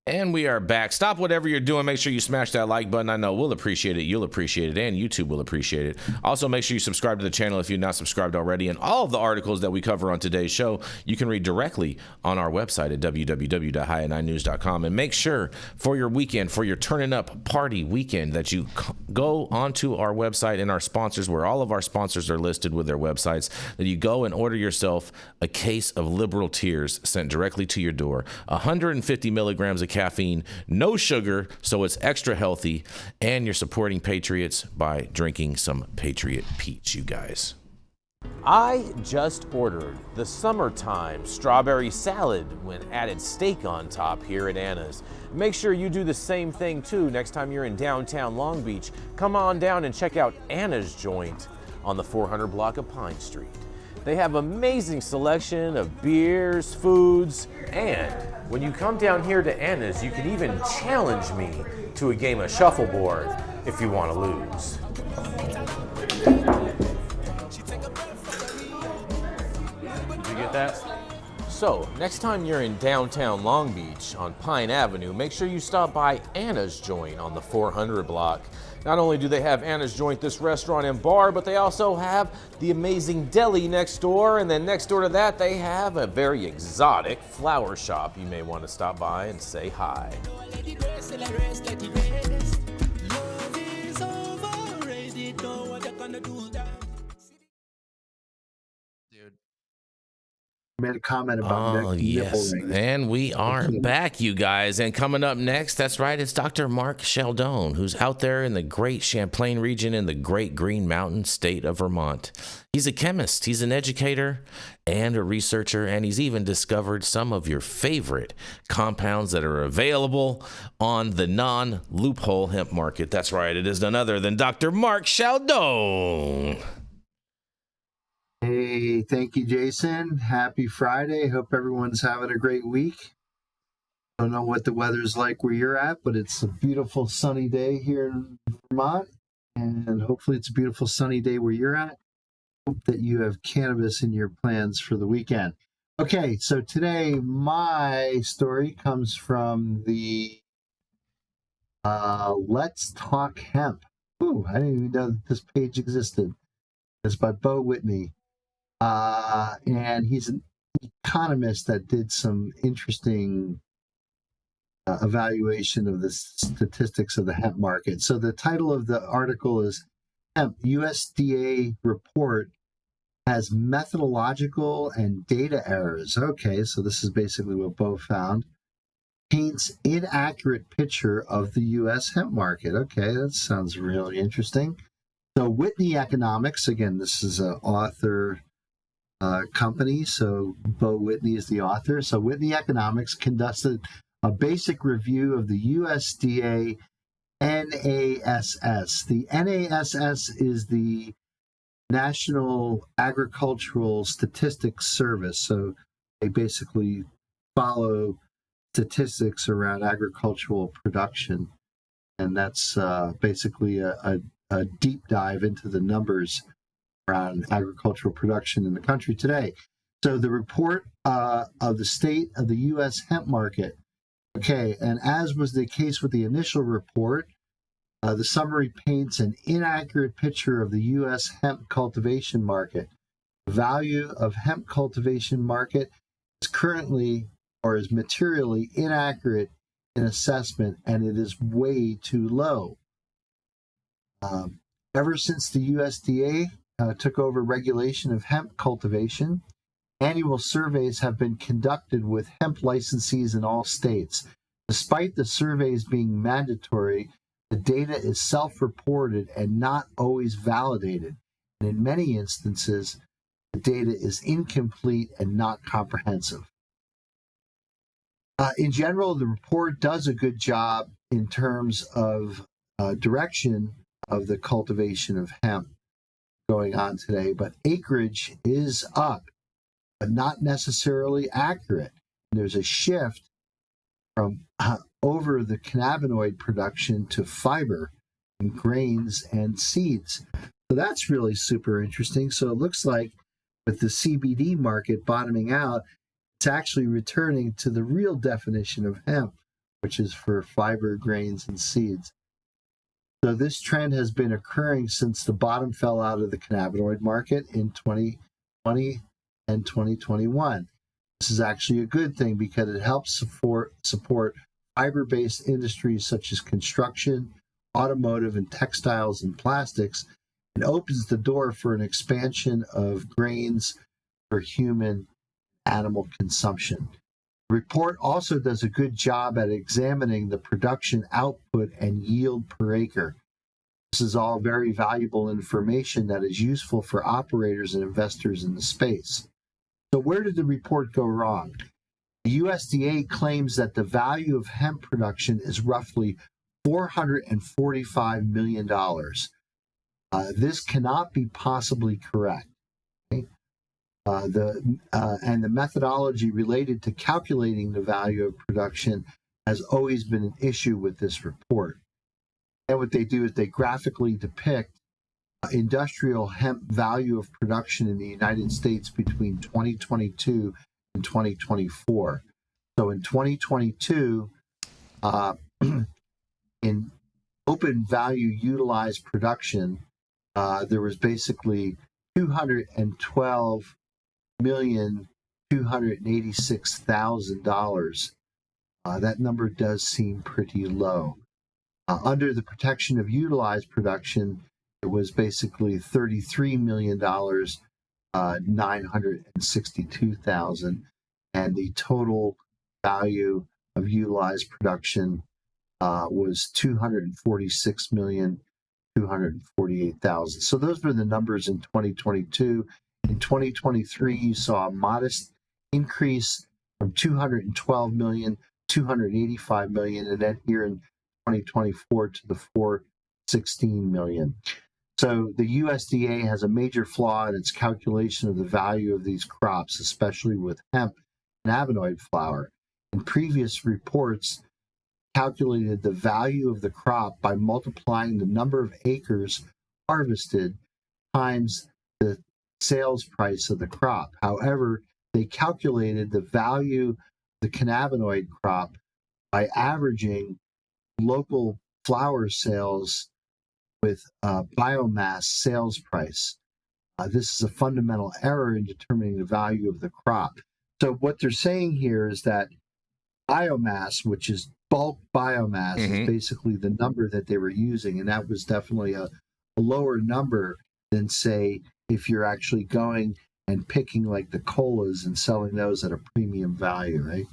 And we are back. Stop whatever you're doing. Make sure you smash that like button. I know we'll appreciate it. You'll appreciate it. And YouTube will appreciate it. Also, make sure you subscribe to the channel if you're not subscribed already. And all of the articles that we cover on today's show, you can read directly on our website at www.highat9news.com. And make sure for your weekend, for your turning up party weekend, that you go onto our website and our sponsors, where all of our sponsors are listed with their websites, that you go and order yourself a case of Liberal Tears sent directly to your door. 150 milligrams of caffeine, no sugar, so it's extra healthy, and you're supporting Patriots by drinking some Patriot Peach, you guys. I just ordered the summertime strawberry salad when added steak on top here at Anna's. Make sure you do the same thing too next time you're in downtown Long Beach. Come on down and check out Anna's joint on the 400 block of Pine Street. They have amazing selection of beers, foods, and when you come down here to Anna's, you can even challenge me to a game of shuffleboard if you want to lose. Did you get that? So, next time you're in downtown Long Beach on Pine Avenue, make sure you stop by Anna's Joint on the 400 block. Not only do they have Anna's Joint, this restaurant and bar, but they also have the amazing deli next door, and then next door to that they have a very exotic flower shop. You may want to stop by and say hi. made a comment about nipple rings. And we are back, you guys. And coming up next, that's right, it's Dr. Mark Scialdone, who's out there in the great Champlain region in the great Green Mountain state of Vermont. He's a chemist, he's an educator, and a researcher, and he's even discovered some of your favorite compounds that are available on the non-loophole hemp market. That's right, it is none other than Dr. Mark Scialdone. Hey, thank you, Jason. Happy Friday. Hope everyone's having a great week. Don't know what the weather's like where you're at, but it's a beautiful sunny day here in Vermont, and hopefully it's a beautiful sunny day where you're at. Hope that you have cannabis in your plans for the weekend. Okay, so today my story comes from the Let's Talk Hemp. Ooh, I didn't even know that this page existed. It's by Bo Whitney. And he's an economist that did some interesting evaluation of the statistics of the hemp market. So the title of the article is Hemp USDA Report Has Methodological and Data Errors. Okay, so this is basically what Bo found. Paints inaccurate picture of the U.S. hemp market. Okay, that sounds really interesting. So Whitney Economics, again, this is an author company, so Bo Whitney is the author. So Whitney Economics conducted a basic review of the USDA NASS. The NASS is the National Agricultural Statistics Service. So they basically follow statistics around agricultural production. And that's basically a deep dive into the numbers around agricultural production in the country today. So the report of the state of the U.S. hemp market. Okay, and as was the case with the initial report, the summary paints an inaccurate picture of the U.S. hemp cultivation market. The value of hemp cultivation market is currently or is materially inaccurate in assessment, and it is way too low. Ever since the USDA took over regulation of hemp cultivation, annual surveys have been conducted with hemp licensees in all states. Despite the surveys being mandatory, the data is self-reported and not always validated. And in many instances, the data is incomplete and not comprehensive. In general, the report does a good job in terms of direction of the cultivation of hemp going on today, but acreage is up, but not necessarily accurate. There's a shift from over the cannabinoid production to fiber and grains and seeds. So that's really super interesting. So it looks like with the CBD market bottoming out, it's actually returning to the real definition of hemp, which is for fiber, grains, and seeds. So this trend has been occurring since the bottom fell out of the cannabinoid market in 2020 and 2021. This is actually a good thing because it helps support fiber-based industries such as construction, automotive, and textiles and plastics, and opens the door for an expansion of grains for human animal consumption. The report also does a good job at examining the production output and yield per acre. This is all very valuable information that is useful for operators and investors in the space. So where did the report go wrong? The USDA claims that the value of hemp production is roughly $445 million. This cannot be possibly correct. Okay? And the methodology related to calculating the value of production has always been an issue with this report. And what they do is they graphically depict industrial hemp value of production in the United States between 2022 and 2024. So in 2022, in open value utilized production, there was basically $212,286,000. That number does seem pretty low. Under the protection of utilized production, it was basically $33 million 962,000, and the total value of utilized production was 246,248,000. So those were the numbers in 2022. In 2023, you saw a modest increase from 212 million, 285 million, and then here in 2024 to the 416 million. So the USDA has a major flaw in its calculation of the value of these crops, especially with hemp cannabinoid flower. In previous reports, calculated the value of the crop by multiplying the number of acres harvested times the sales price of the crop. However, they calculated the value of the cannabinoid crop by averaging local flower sales with biomass sales price. This is a fundamental error in determining the value of the crop. So what they're saying here is that biomass, which is bulk biomass, is basically the number that they were using, and that was definitely a lower number than, say, if you're actually going and picking like the colas and selling those at a premium value, right?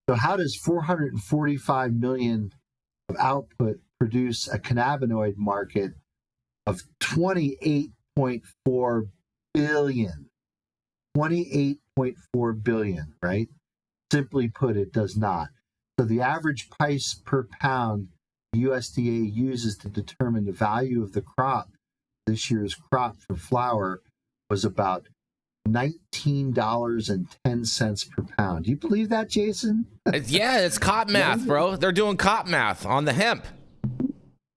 So how does 445 million of output produce a cannabinoid market of 28.4 billion? 28.4 billion, right? Simply put, it does not. So the average price per pound the USDA uses to determine the value of the crop, this year's crop for flour, was about $19.10 per pound. Do you believe that, Jason? Yeah, it's cop math, bro. They're doing cop math on the hemp.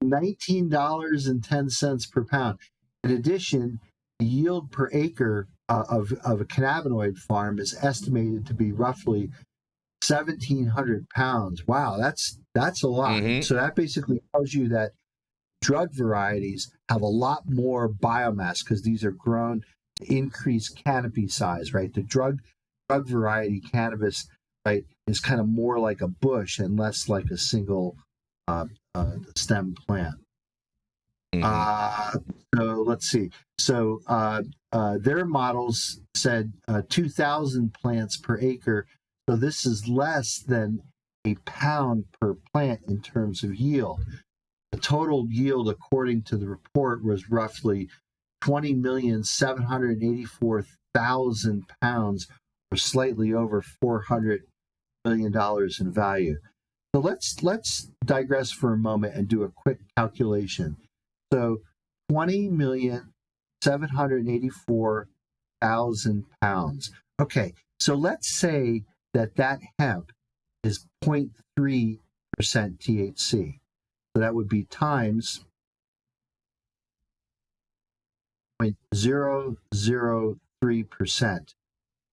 $19.10 per pound. In addition, the yield per acre of a cannabinoid farm is estimated to be roughly 1,700 pounds. Wow, that's a lot. So that basically tells you that drug varieties have a lot more biomass because these are grown to increase canopy size, right? The drug variety cannabis, right, is kind of more like a bush and less like a single stem plant. So let's see. So their models said 2,000 plants per acre. So this is less than a pound per plant in terms of yield. The total yield, according to the report, was roughly 20,784,000 pounds, or slightly over $400 million in value. So let's digress for a moment and do a quick calculation. So 20,784,000 pounds. Okay, so let's say that hemp is 0.3% THC. So that would be times 0.003%.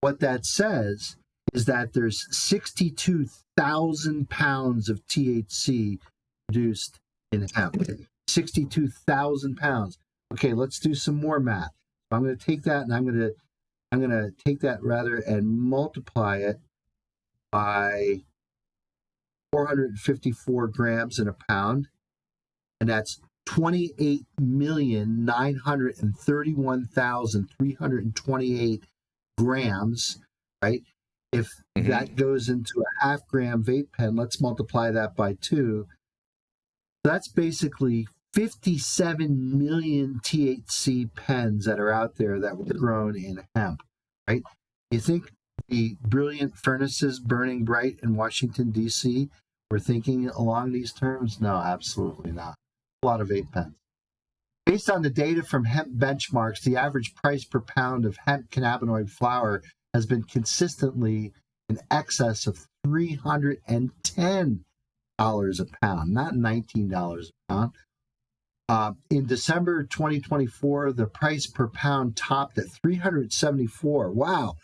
What that says is that there's 62,000 pounds of THC produced in hemp. 62,000 pounds. Okay, let's do some more math. So I'm going to take that and I'm going to take that rather and multiply it by 454 grams in a pound, and that's 28,931,328 grams, right? If that goes into a half-gram vape pen, let's multiply that by 2. That's basically 57 million THC pens that are out there that were grown in hemp, right? You think the brilliant furnaces burning bright in Washington, D.C. were thinking along these terms? No, absolutely not. A lot of vape pens. Based on the data from hemp benchmarks, the average price per pound of hemp cannabinoid flower has been consistently in excess of $310 a pound, not $19 a pound. In December 2024, the price per pound topped at $374. Wow,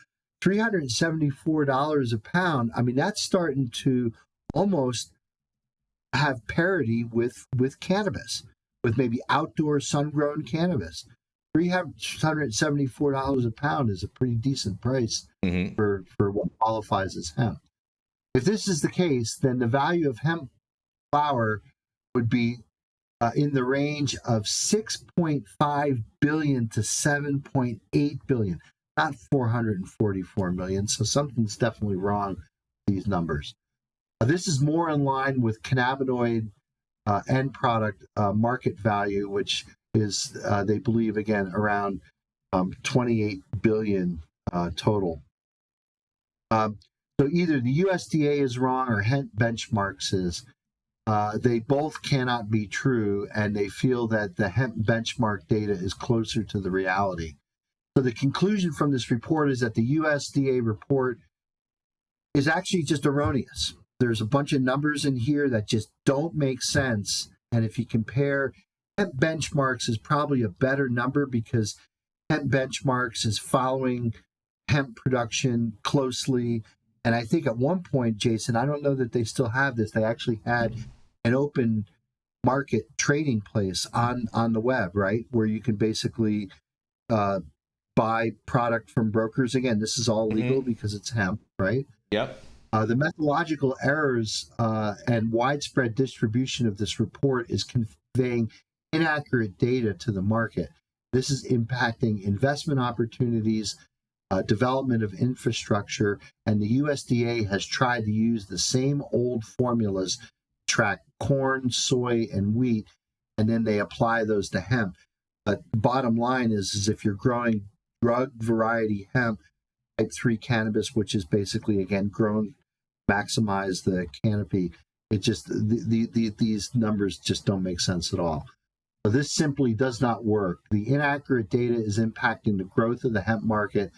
$374 a pound. I mean, that's starting to almost have parity with cannabis, with maybe outdoor sun-grown cannabis. $374 a pound is a pretty decent price for what qualifies as hemp. If this is the case, then the value of hemp flower would be in the range of 6.5 billion to 7.8 billion, not 444 million. So something's definitely wrong with these numbers. This is more in line with cannabinoid end product market value, which is, they believe, again, around 28 billion total. So either the USDA is wrong or Hemp Benchmarks is. They both cannot be true, and they feel that the hemp benchmark data is closer to the reality. So the conclusion from this report is that the USDA report is actually just erroneous. There's a bunch of numbers in here that just don't make sense. And if you compare, Hemp Benchmarks is probably a better number because Hemp Benchmarks is following hemp production closely. And I think at one point, Jason, I don't know that they still have this. They actually had an open market trading place on the web, right? Where you can basically buy product from brokers. Again, this is all legal because it's hemp, right? Yep. The methodological errors and widespread distribution of this report is conveying inaccurate data to the market. This is impacting investment opportunities, development of infrastructure, and the USDA has tried to use the same old formulas to track corn, soy, and wheat, and then they apply those to hemp. But the bottom line is if you're growing drug variety hemp, type 3 cannabis, which is basically, again, grown, maximize the canopy, it just, these numbers just don't make sense at all. So this simply does not work. The inaccurate data is impacting the growth of the hemp market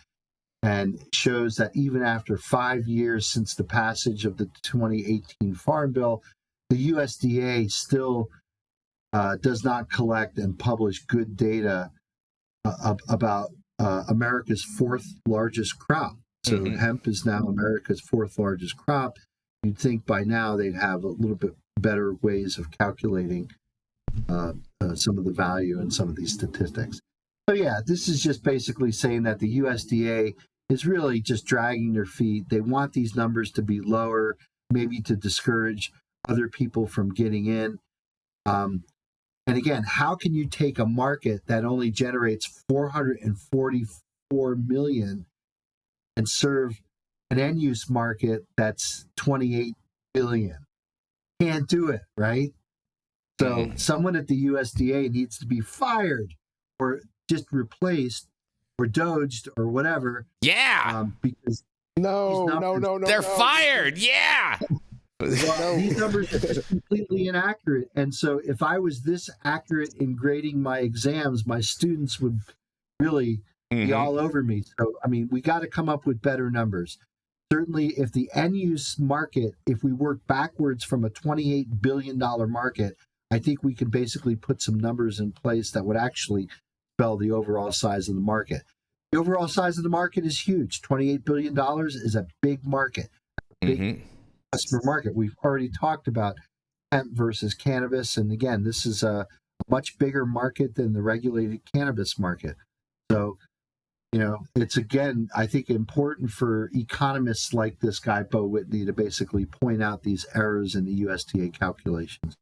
and shows that even after 5 years since the passage of the 2018 Farm Bill, the USDA still does not collect and publish good data about America's fourth largest crop. So hemp is now America's fourth largest crop. You'd think by now they'd have a little bit better ways of calculating some of the value in some of these statistics. So yeah, this is just basically saying that the USDA is really just dragging their feet. They want these numbers to be lower, maybe to discourage other people from getting in. And again, how can you take a market that only generates 444 million and serve an end-use market that's 28 billion? Can't do it, right? So someone at the USDA needs to be fired or just replaced or doged or whatever. Yeah. Because no. They're fired. Yeah. Well, these numbers are just completely inaccurate. And so if I was this accurate in grading my exams, my students would really be all over me. So, I mean, we got to come up with better numbers. Certainly, if the end-use market, if we work backwards from a $28 billion market, I think we can basically put some numbers in place that would actually spell the overall size of the market. The overall size of the market is huge. $28 billion is a big market, big customer market. We've already talked about hemp versus cannabis. And again, this is a much bigger market than the regulated cannabis market. So, you know, it's, again, I think important for economists like this guy, Bo Whitney, to basically point out these errors in the USDA calculations.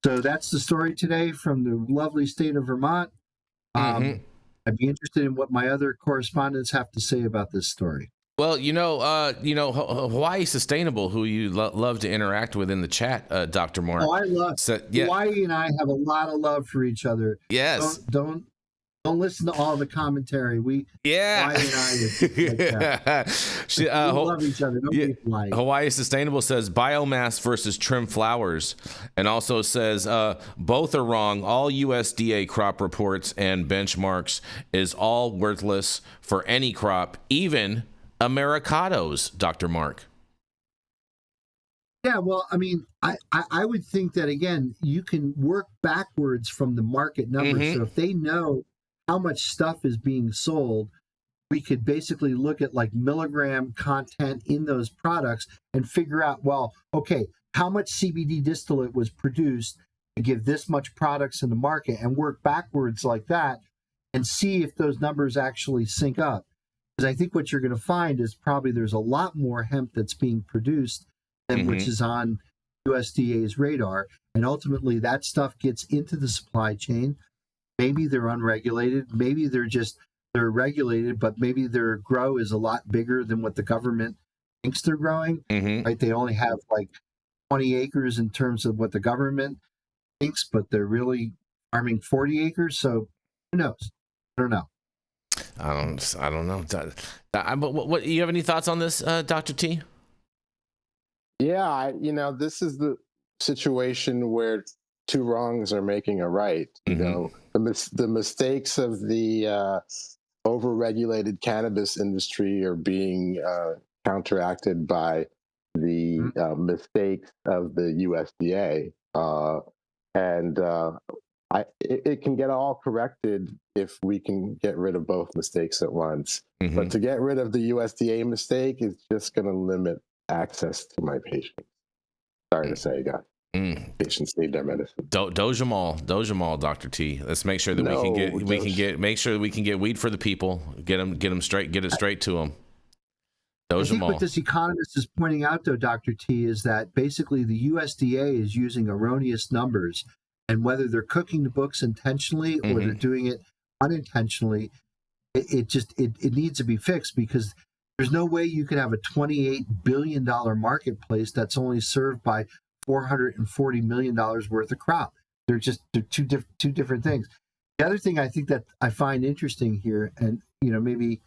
So that's the story today from the lovely state of Vermont. I'd be interested in what my other correspondents have to say about this story. Well, Hawaii Sustainable, who you love to interact with in the chat, Dr. Moore. Oh, I love Hawaii, and I have a lot of love for each other. Yes. Don't listen to all the commentary. Hawaii and I we love each other. Don't be polite. Hawaii Sustainable says biomass versus trim flowers, and also says both are wrong. All USDA crop reports and benchmarks is all worthless for any crop, even Americados, Dr. Mark. Yeah, well, I mean, I would think that, again, you can work backwards from the market numbers. So if they know how much stuff is being sold, we could basically look at like milligram content in those products and figure out, well, okay, how much CBD distillate was produced to give this much products in the market, and work backwards like that and see if those numbers actually sync up. Because I think what you're going to find is probably there's a lot more hemp that's being produced than which is on USDA's radar, and ultimately that stuff gets into the supply chain. Maybe they're unregulated, maybe they're regulated, but maybe their grow is a lot bigger than what the government thinks they're growing. Right? They only have like 20 acres in terms of what the government thinks, but they're really farming 40 acres. So who knows? I don't know. I don't know. What you have any thoughts on this, Dr. T? Yeah, this is the situation where two wrongs are making a right. You know, the mistakes of the overregulated cannabis industry are being counteracted by the mistakes of the USDA, and it can get all corrected if we can get rid of both mistakes at once. But to get rid of the USDA mistake is just going to limit access to my patients. Sorry to say, guys. Patients need their medicine. Doge them all, Dr. T. Let's make sure that make sure that we can get weed for the people. Get it straight to them. Doge them all. What this economist is pointing out, though, Dr. T, is that basically the USDA is using erroneous numbers, and whether they're cooking the books intentionally or they're doing it unintentionally, it needs to be fixed, because there's no way you can have a $28 billion marketplace that's only served by $440 million worth of crop. They're two different things. The other thing I think that I find interesting here, and maybe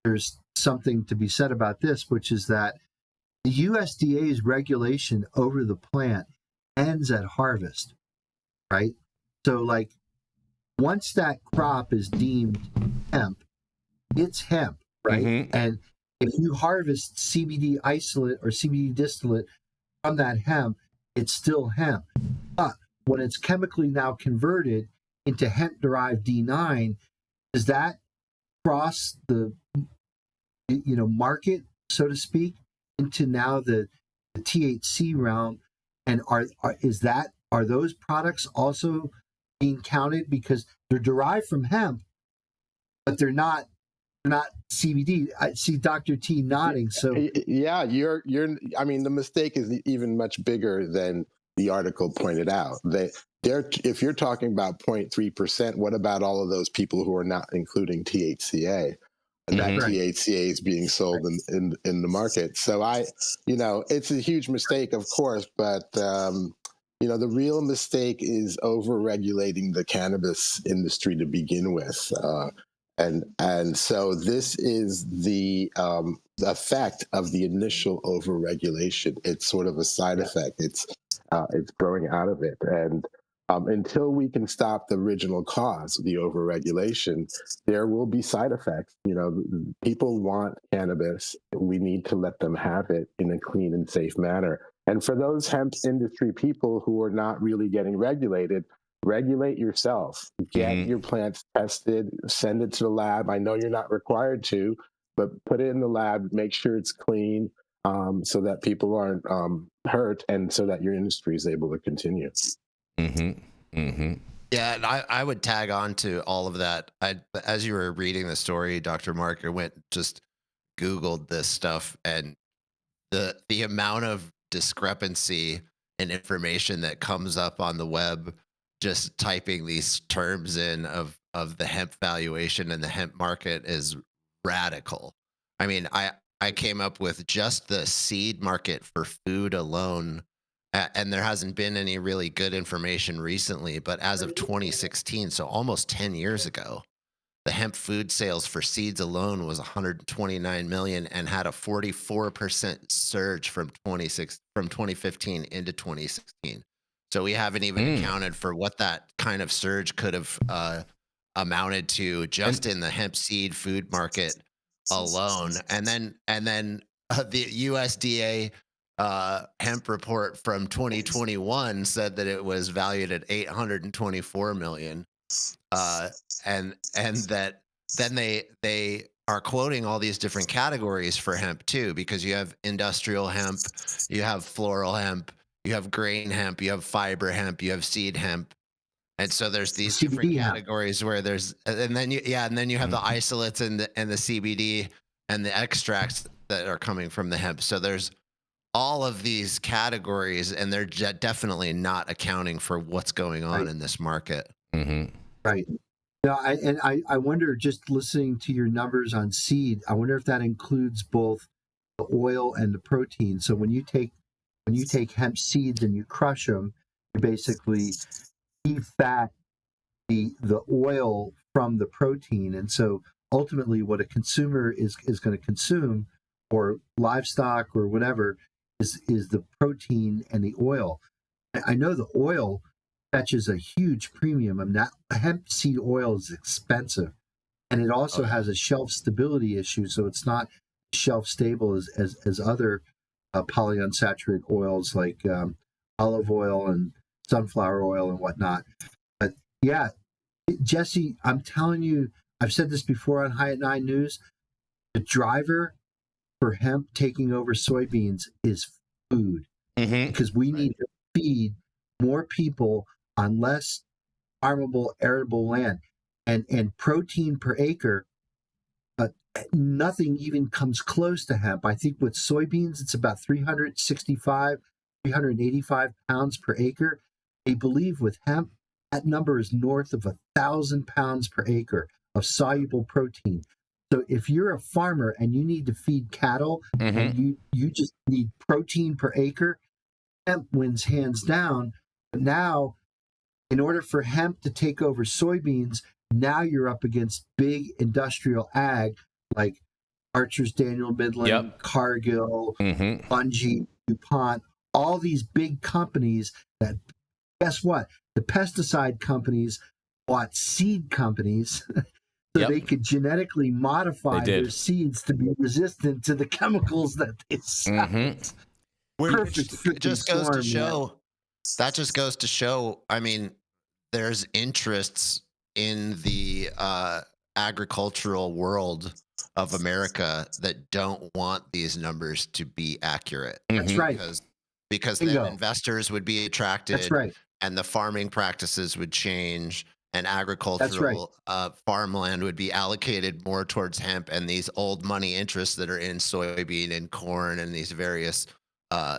there's something to be said about this, which is that the USDA's regulation over the plant ends at harvest, right? So like once that crop is deemed hemp, it's hemp, right? And if you harvest CBD isolate or CBD distillate from that hemp, it's still hemp. But when it's chemically now converted into hemp-derived D9, does that cross the market, so to speak, into now the THC realm? And are those products also being counted, because they're derived from hemp, but they're not CBD? I see Dr. T nodding. So yeah, I mean, the mistake is even much bigger than the article pointed out. If you're talking about 0.3%, what about all of those people who are not including THCA? And that THCA is being sold in the market. So it's a huge mistake, of course, but the real mistake is over-regulating the cannabis industry to begin with. And so this is the effect of the initial over-regulation. It's sort of a side effect. It's growing out of it. And until we can stop the original cause, the over-regulation, there will be side effects. People want cannabis. We need to let them have it in a clean and safe manner. And for those hemp industry people who are not really getting regulated, regulate yourself. Get your plants tested, send it to the lab. I know you're not required to, but put it in the lab, make sure it's clean, so that people aren't hurt, and so that your industry is able to continue. Yeah, and I would tag on to all of that. As you were reading the story, Dr. Mark, I went just Googled this stuff, and the amount of discrepancy and information that comes up on the web just typing these terms in of the hemp valuation and the hemp market is radical. I mean, I came up with just the seed market for food alone, and there hasn't been any really good information recently, but as of 2016, so almost 10 years ago, the hemp food sales for seeds alone was 129 million and had a 44% surge from 2015 into 2016. So we haven't even accounted for what that kind of surge could have amounted to just in the hemp seed food market alone. And then the USDA hemp report from 2021 said that it was valued at 824 million. And that then they are quoting all these different categories for hemp too, because you have industrial hemp, you have floral hemp, you have grain hemp, you have fiber hemp, you have seed hemp. And so there's these different categories where there's, and then you have the isolates and the CBD and the extracts that are coming from the hemp. So there's all of these categories, and they're definitely not accounting for what's going on in this market. Right. Now, I wonder, just listening to your numbers on seed, I wonder if that includes both the oil and the protein. So when you take hemp seeds and you crush them, you basically defat the oil from the protein, and so ultimately, what a consumer is going to consume, or livestock or whatever, is the protein and the oil. I know the oil fetches a huge premium. I mean, that hemp seed oil is expensive, and it also has a shelf stability issue, so it's not shelf stable as other polyunsaturated oils like olive oil and sunflower oil and whatnot. But yeah, Jesse, I'm telling you, I've said this before on High at 9 News, the driver for hemp taking over soybeans is food, because we need to feed more people on less farmable, arable land, and protein per acre. Nothing even comes close to hemp. I think with soybeans, it's about 365, 385 pounds per acre. They believe with hemp, that number is north of 1,000 pounds per acre of soluble protein. So if you're a farmer and you need to feed cattle, and you just need protein per acre, hemp wins hands down. But now, in order for hemp to take over soybeans, now you're up against big industrial ag like Archer's Daniel Midland, Cargill, Bunge, DuPont, all these big companies that, guess what? The pesticide companies bought seed companies so they could genetically modify their seeds to be resistant to the chemicals that they sell. It just goes to show, that just goes to show, I mean, there's interests in the agricultural world of America that don't want these numbers to be accurate. That's right. Because then investors would be attracted. That's right. And the farming practices would change, and agricultural farmland would be allocated more towards hemp, and these old money interests that are in soybean and corn and these various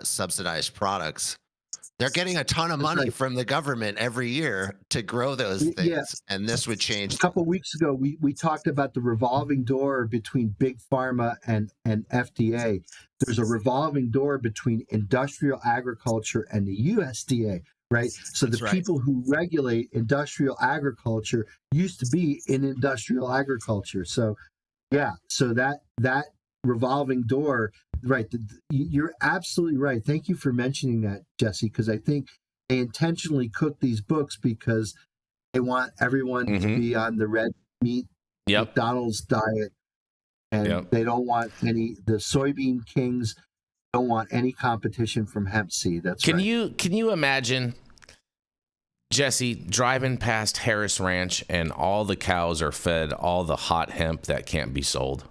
subsidized products. They're getting a ton of money from the government every year to grow those things, and this would change. A couple of weeks ago, we talked about the revolving door between big pharma and FDA. There's a revolving door between industrial agriculture and the USDA, right? So the people who regulate industrial agriculture used to be in industrial agriculture. So, so that revolving door. Right. You're absolutely right. Thank you for mentioning that, Jesse, because I think they intentionally cook these books because they want everyone to be on the red meat McDonald's diet. And they don't want the soybean kings don't want any competition from hemp seed. Can you imagine, Jesse, driving past Harris Ranch and all the cows are fed all the hot hemp that can't be sold?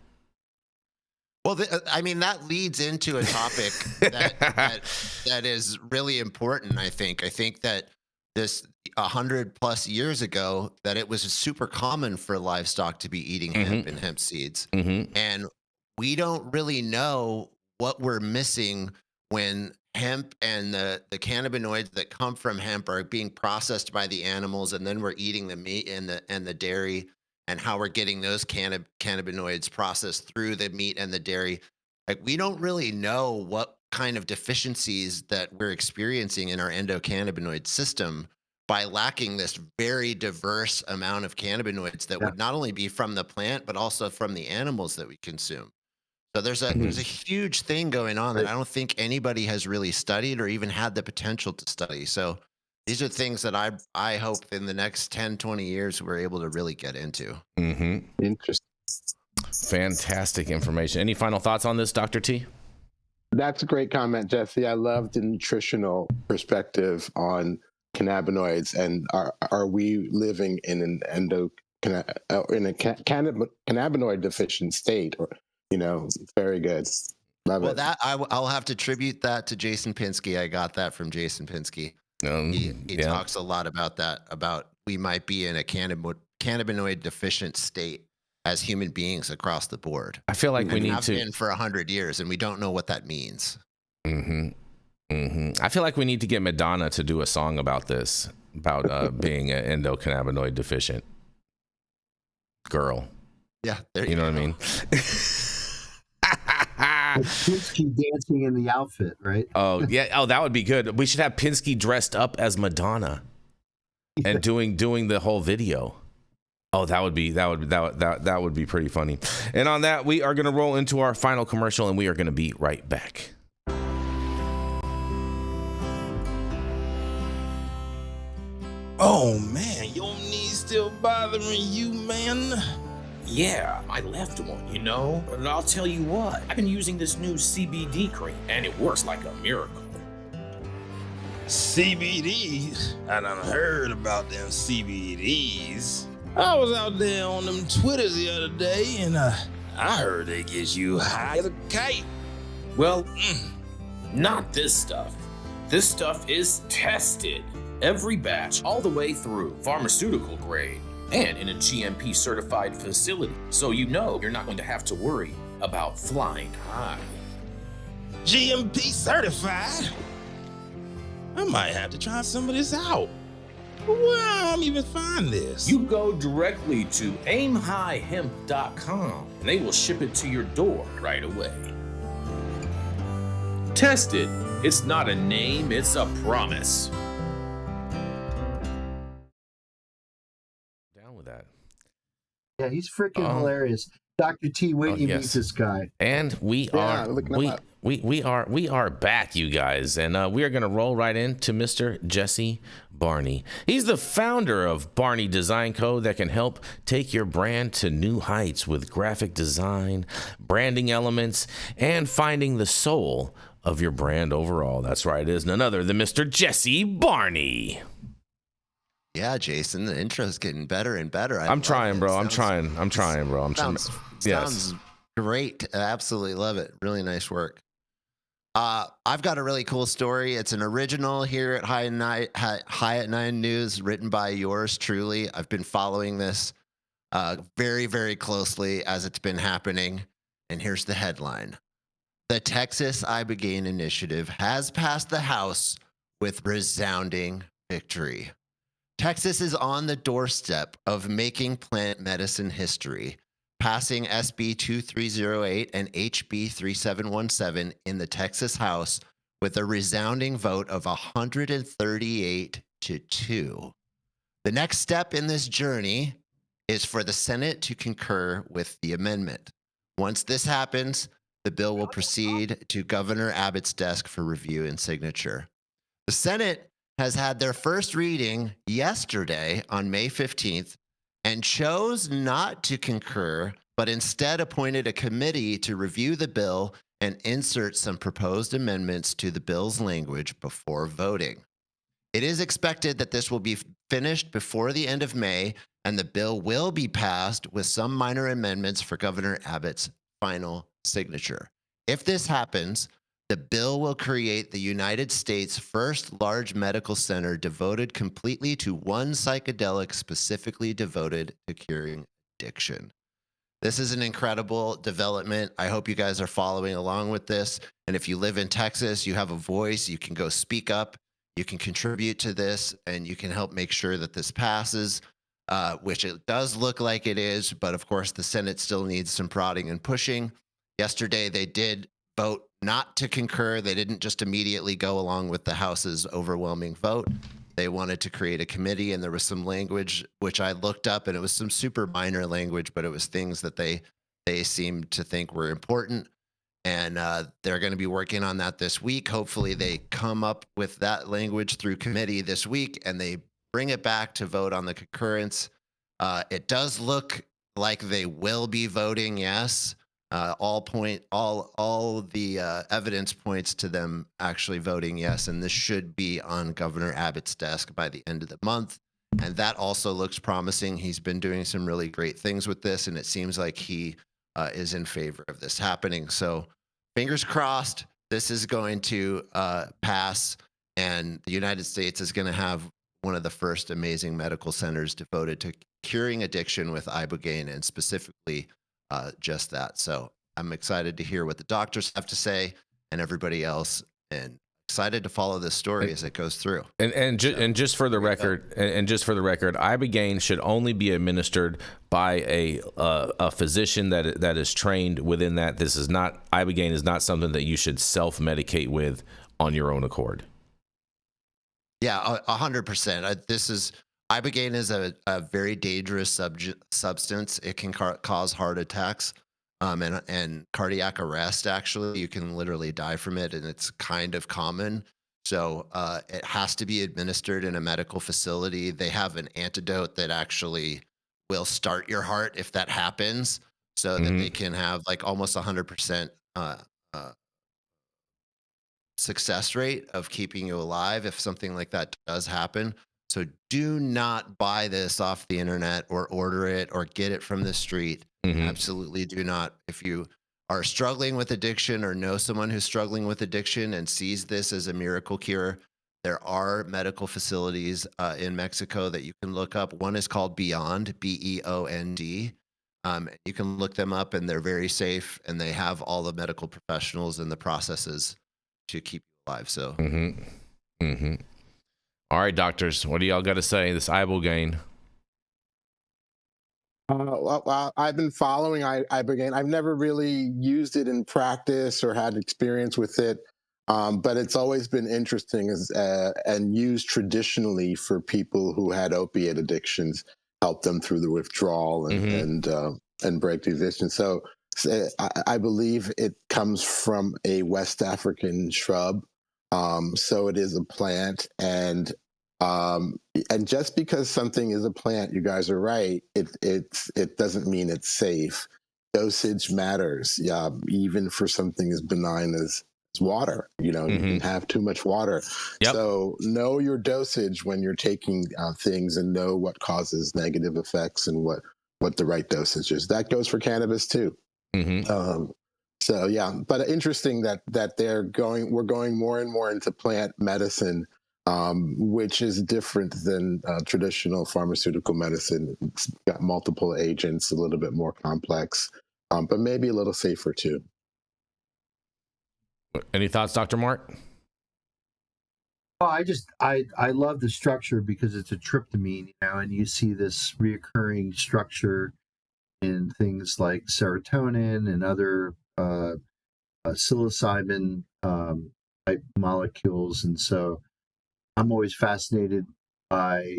Well, I mean, that leads into a topic that is really important, I think. I think that this 100+ years ago, that it was super common for livestock to be eating hemp and hemp seeds. And we don't really know what we're missing when hemp and the cannabinoids that come from hemp are being processed by the animals, and then we're eating the meat and the dairy, and how we're getting those cannabinoids processed through the meat and the dairy. Like, we don't really know what kind of deficiencies that we're experiencing in our endocannabinoid system by lacking this very diverse amount of cannabinoids that would not only be from the plant, but also from the animals that we consume. So there's a huge thing going on that I don't think anybody has really studied or even had the potential to study. So these are things that I hope in the next 10, 20 years we're able to really get into. Interesting. Fantastic information. Any final thoughts on this, Dr. T? That's a great comment, Jesse. I love the nutritional perspective on cannabinoids, and are we living in an cannabinoid deficient state? Or, very good. Love it. That I'll have to tribute that to Jason Pinsky. I got that from Jason Pinsky. He talks a lot about that, about we might be in a cannabinoid deficient state as human beings across the board. I feel like we need to have been for 100 years, and we don't know what that means. I feel like we need to get Madonna to do a song about this, about being an endocannabinoid deficient girl. Yeah, there you know what I mean? Pinsky dancing in the outfit, right? Oh yeah. Oh, that would be good. We should have Pinsky dressed up as Madonna and doing the whole video. Oh, that would be pretty funny. And on that, we are going to roll into our final commercial, and we are going to be right back. Oh man, your knees still bothering you, man? Yeah, my left one, you know? But I'll tell you what, I've been using this new CBD cream, and it works like a miracle. CBDs? I done heard about them CBDs. I was out there on them Twitters the other day, and I heard they get you high as a kite. Well, not this stuff. This stuff is tested. Every batch, all the way through, pharmaceutical grade, and in a GMP certified facility. So you know you're not going to have to worry about flying high. GMP certified? I might have to try some of this out. Where I'm even find this? You go directly to aimhighhemp.com and they will ship it to your door right away. Tested. It's not a name, it's a promise. Down with that. Yeah, he's freaking hilarious. Dr. T, wait you meet this guy. And we are back, you guys, and we are going to roll right into Mr. Jesse Barney. He's the founder of Barney Design Co. that can help take your brand to new heights with graphic design, branding elements, and finding the soul of your brand overall. That's right, it is none other than Mr. Jesse Barney. Yeah, Jason, the intro's getting better and better. I'm trying, bro. I'm trying, bro. Sounds great. I absolutely love it. Really nice work. I've got a really cool story. It's an original here at High at Nine News, written by yours truly. I've been following this very, very closely as it's been happening. And here's the headline. The Texas Ibogaine Initiative has passed the House with resounding victory. Texas is on the doorstep of making plant medicine history, passing SB 2308 and HB 3717 in the Texas House with a resounding vote of 138 to 2. The next step in this journey is for the Senate to concur with the amendment. Once this happens, the bill will proceed to Governor Abbott's desk for review and signature. The Senate has had their first reading yesterday on May 15th and chose not to concur, but instead appointed a committee to review the bill and insert some proposed amendments to the bill's language before voting. It is expected that this will be finished before the end of May, and the bill will be passed with some minor amendments for Governor Abbott's final signature. If this happens, the bill will create the United States' first large medical center devoted completely to one psychedelic specifically devoted to curing addiction. This is an incredible development. I hope you guys are following along with this. And if you live in Texas, you have a voice, you can go speak up, you can contribute to this, and you can help make sure that this passes, which it does look like it is. But of course, the Senate still needs some prodding and pushing. Yesterday, they did vote not to concur. They didn't just immediately go along with the House's overwhelming vote. They wanted to create a committee, and there was some language which I looked up, and it was some super minor language, but it was things that they seemed to think were important. And they're going to be working on that this week. Hopefully they come up with that language through committee this week, and they bring it back to vote on the concurrence. It does look like they will be voting yes. All the evidence points to them actually voting yes, and this should be on Governor Abbott's desk by the end of the month. And that also looks promising. He's been doing some really great things with this, and it seems like he is in favor of this happening. So fingers crossed, this is going to pass, and the United States is going to have one of the first amazing medical centers devoted to curing addiction with Ibogaine, and specifically just that. So I'm excited to hear what the doctors have to say and everybody else. and excited to follow this story as it goes through. And just for the record, ibogaine should only be administered by a physician that is trained within that. Ibogaine is not something that you should self-medicate with on your own accord. Yeah, 100%. Ibogaine is a very dangerous substance. It can cause heart attacks and cardiac arrest. Actually, you can literally die from it, and it's kind of common. So it has to be administered in a medical facility. They have an antidote that actually will start your heart if that happens, so that they can have like almost 100% success rate of keeping you alive if something like that does happen. So do not buy this off the internet or order it or get it from the street. Absolutely do not. If you are struggling with addiction or know someone who's struggling with addiction and sees this as a miracle cure, there are medical facilities in Mexico that you can look up. One is called Beyond, BEOND. You can look them up, and they're very safe, and they have all the medical professionals and the processes to keep you alive. So, All right, doctors, what do y'all got to say? This ibogaine. Well, I've been following ibogaine. I've never really used it in practice or had experience with it, but it's always been interesting and used traditionally for people who had opiate addictions, help them through the withdrawal and break the addiction. So I believe it comes from a West African shrub. So it is a plant, and just because something is a plant, you guys are right. It doesn't mean it's safe. Dosage matters. Yeah, even for something as benign as water. You can have too much water. Yep. So know your dosage when you're taking things, and know what causes negative effects and what the right dosage is. That goes for cannabis too. So yeah, but interesting that we're going more and more into plant medicine, which is different than traditional pharmaceutical medicine. It's got multiple agents, a little bit more complex, but maybe a little safer too. Any thoughts, Dr. Mark? Well, I love the structure because it's a tryptamine, and you see this reoccurring structure in things like serotonin and other psilocybin type molecules. And so I'm always fascinated by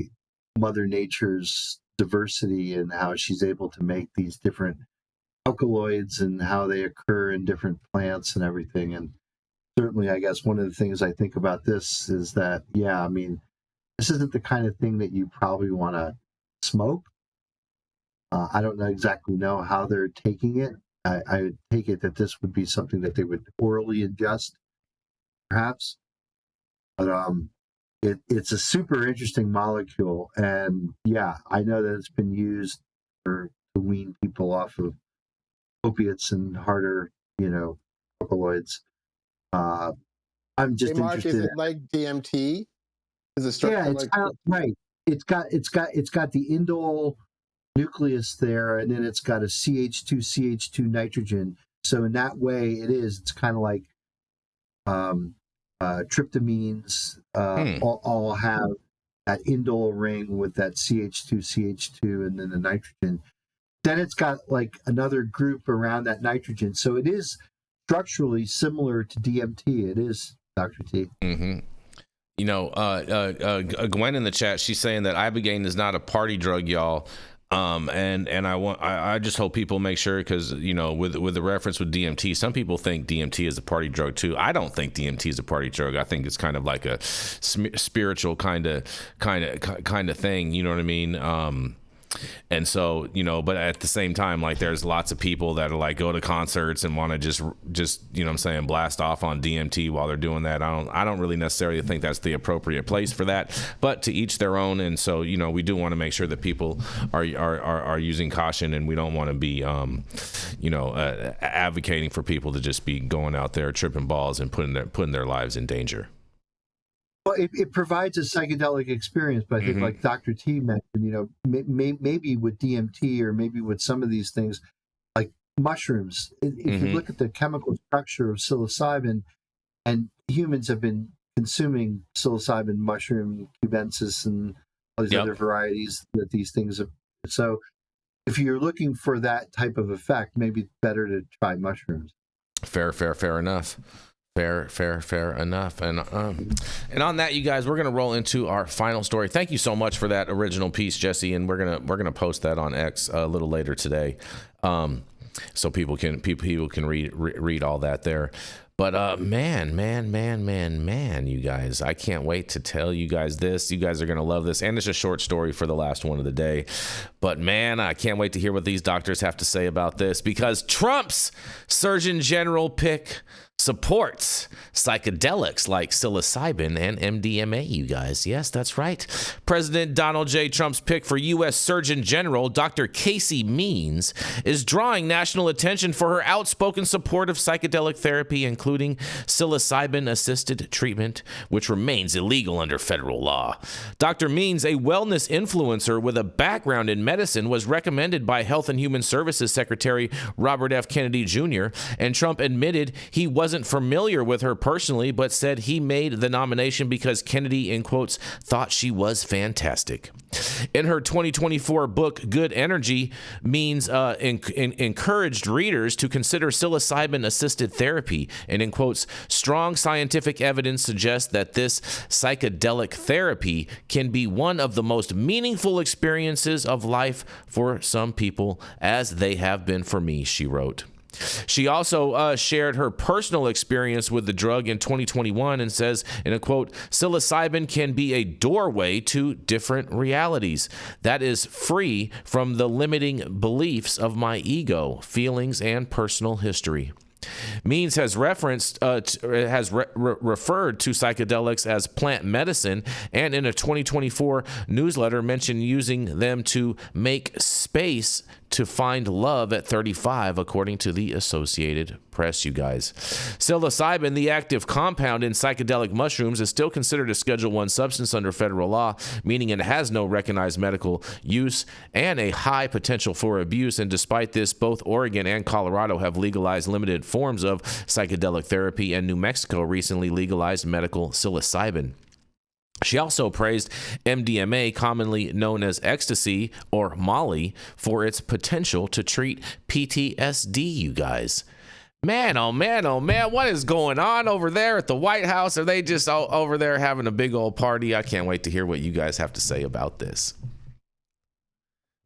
Mother Nature's diversity and how she's able to make these different alkaloids and how they occur in different plants and everything. And certainly, I guess one of the things I think about this is that, this isn't the kind of thing that you probably want to smoke. I don't exactly know how they're taking it. I would take it that this would be something that they would orally ingest, perhaps. But it's a super interesting molecule, and I know that it's been used to wean people off of opiates and harder, alkaloids. I'm just interested. Is it like DMT? Is the structure right. It's got the indole nucleus there, and then it's got a CH2 nitrogen. So in that way, it's kind of like tryptamines all have that indole ring with that CH2, and then the nitrogen. Then it's got like another group around that nitrogen. So it is structurally similar to DMT. It is, Dr. T. Gwen in the chat, she's saying that ibogaine is not a party drug, y'all. And I just hope people make sure, because with the reference with DMT, some people think DMT is a party drug too. I don't think DMT is a party drug. I think it's kind of like a spiritual kind of thing. You know what I mean? And so, but at the same time, like, there's lots of people that are like go to concerts and want to just blast off on DMT while they're doing that. I don't really necessarily think that's the appropriate place for that, but to each their own. And so, we do want to make sure that people are using caution, and we don't want to be, advocating for people to just be going out there tripping balls and putting their lives in danger. Well, it provides a psychedelic experience, but I think, like Dr. T mentioned, maybe with DMT or maybe with some of these things, like mushrooms. If you look at the chemical structure of psilocybin, and humans have been consuming psilocybin mushroom, cubensis, and all these other varieties that these things are. So if you're looking for that type of effect, maybe it's better to try mushrooms. Fair enough. Fair enough. And on that, you guys, we're gonna roll into our final story. Thank you so much for that original piece, Jesse, and we're gonna post that on X a little later today, so people can read all that there. But man, you guys, I can't wait to tell you guys this. You guys are going to love this. And it's a short story for the last one of the day. But man, I can't wait to hear what these doctors have to say about this, because Trump's Surgeon General pick supports psychedelics like psilocybin and MDMA, you guys. Yes, that's right. President Donald J. Trump's pick for U.S. Surgeon General, Dr. Casey Means, is drawing national attention for her outspoken support of psychedelic therapy, including psilocybin-assisted treatment, which remains illegal under federal law. Dr. Means, a wellness influencer with a background in medicine, was recommended by Health and Human Services Secretary Robert F. Kennedy Jr., and Trump admitted he wasn't familiar with her personally, but said he made the nomination because Kennedy, in quotes, thought she was fantastic. In her 2024 book, Good Energy, Means encouraged readers to consider psilocybin-assisted therapy, and in quotes, strong scientific evidence suggests that this psychedelic therapy can be one of the most meaningful experiences of life for some people, as they have been for me, she wrote. She also shared her personal experience with the drug in 2021 and says, in a quote, psilocybin can be a doorway to different realities that is free from the limiting beliefs of my ego, feelings, and personal history. Means has referred to psychedelics as plant medicine, and in a 2024 newsletter mentioned using them to make space to find love at 35, according to the Associated Press, you guys. Psilocybin, the active compound in psychedelic mushrooms, is still considered a Schedule I substance under federal law, meaning it has no recognized medical use and a high potential for abuse. And despite this, both Oregon and Colorado have legalized limited forms of psychedelic therapy, and New Mexico recently legalized medical psilocybin. She also praised MDMA, commonly known as ecstasy or Molly, for its potential to treat PTSD, you guys. Man, oh man, what is going on over there at the White House? Are they just over there having a big old party? I can't wait to hear what you guys have to say about this.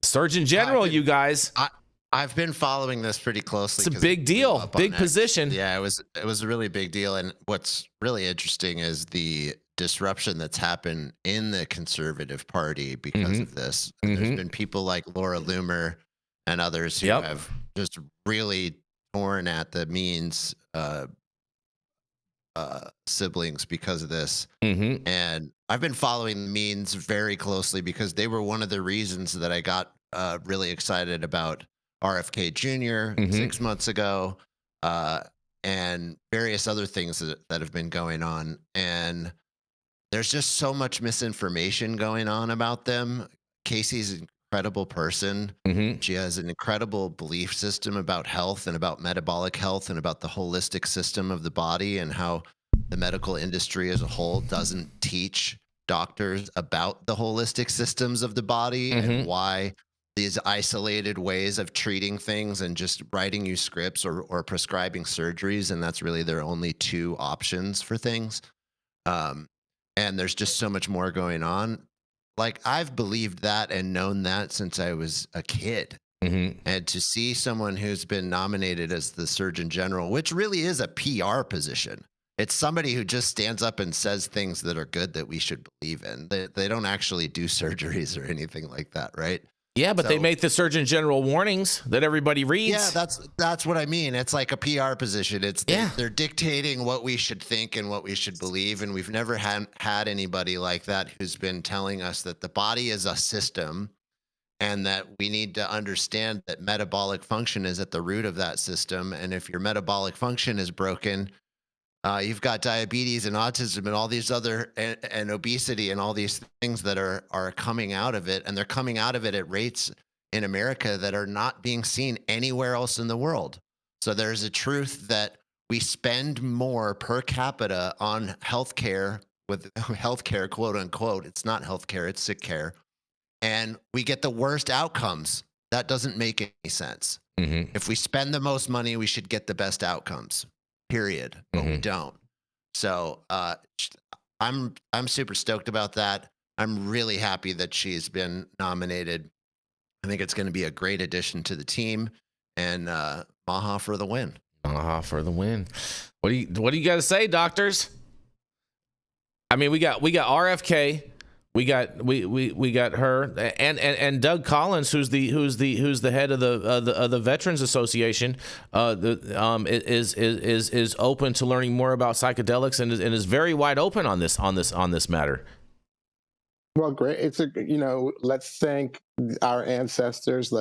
Surgeon General, you guys. I've been following this pretty closely. It's a big deal, big position. Yeah, it was a really big deal. And what's really interesting is the disruption that's happened in the conservative party because of this. There's been people like Laura Loomer and others who have just really torn at the Means siblings because of this. And I've been following the Means very closely because they were one of the reasons that I got really excited about RFK Jr. 6 months ago, and various other things that have been going on. And there's just so much misinformation going on about them. Casey's an incredible person. She has an incredible belief system about health and about metabolic health and about the holistic system of the body, and how the medical industry as a whole doesn't teach doctors about the holistic systems of the body and why these isolated ways of treating things and just writing you scripts or prescribing surgeries, and that's really their only two options for things. And there's just so much more going on. Like, I've believed that and known that since I was a kid. And to see someone who's been nominated as the Surgeon General, which really is a PR position. It's somebody who just stands up and says things that are good that we should believe in. They don't actually do surgeries or anything like that, right? Yeah, but they make the Surgeon General warnings that everybody reads. Yeah, that's what I mean. It's like a PR position. They're dictating what we should think and what we should believe. And we've never had anybody like that who's been telling us that the body is a system and that we need to understand that metabolic function is at the root of that system. And if your metabolic function is broken, you've got diabetes and autism and all these other and obesity and all these things that are coming out of it, and they're coming out of it at rates in America that are not being seen anywhere else in the world. So there's a truth that we spend more per capita on healthcare, with healthcare, quote unquote. It's not healthcare, it's sick care. And we get the worst outcomes. That doesn't make any sense. If we spend the most money, we should get the best outcomes, period. But we don't. So I'm super stoked about that. I'm really happy that she's been nominated. I think it's going to be a great addition to the team, and Maha for the win. Maha for the win. What do you got to say, doctors? I mean, we got RFK, we got her, and Doug Collins, who's the head of the Veterans Association, is open to learning more about psychedelics and is very wide open on this matter. Well, great. It's let's thank our ancestors.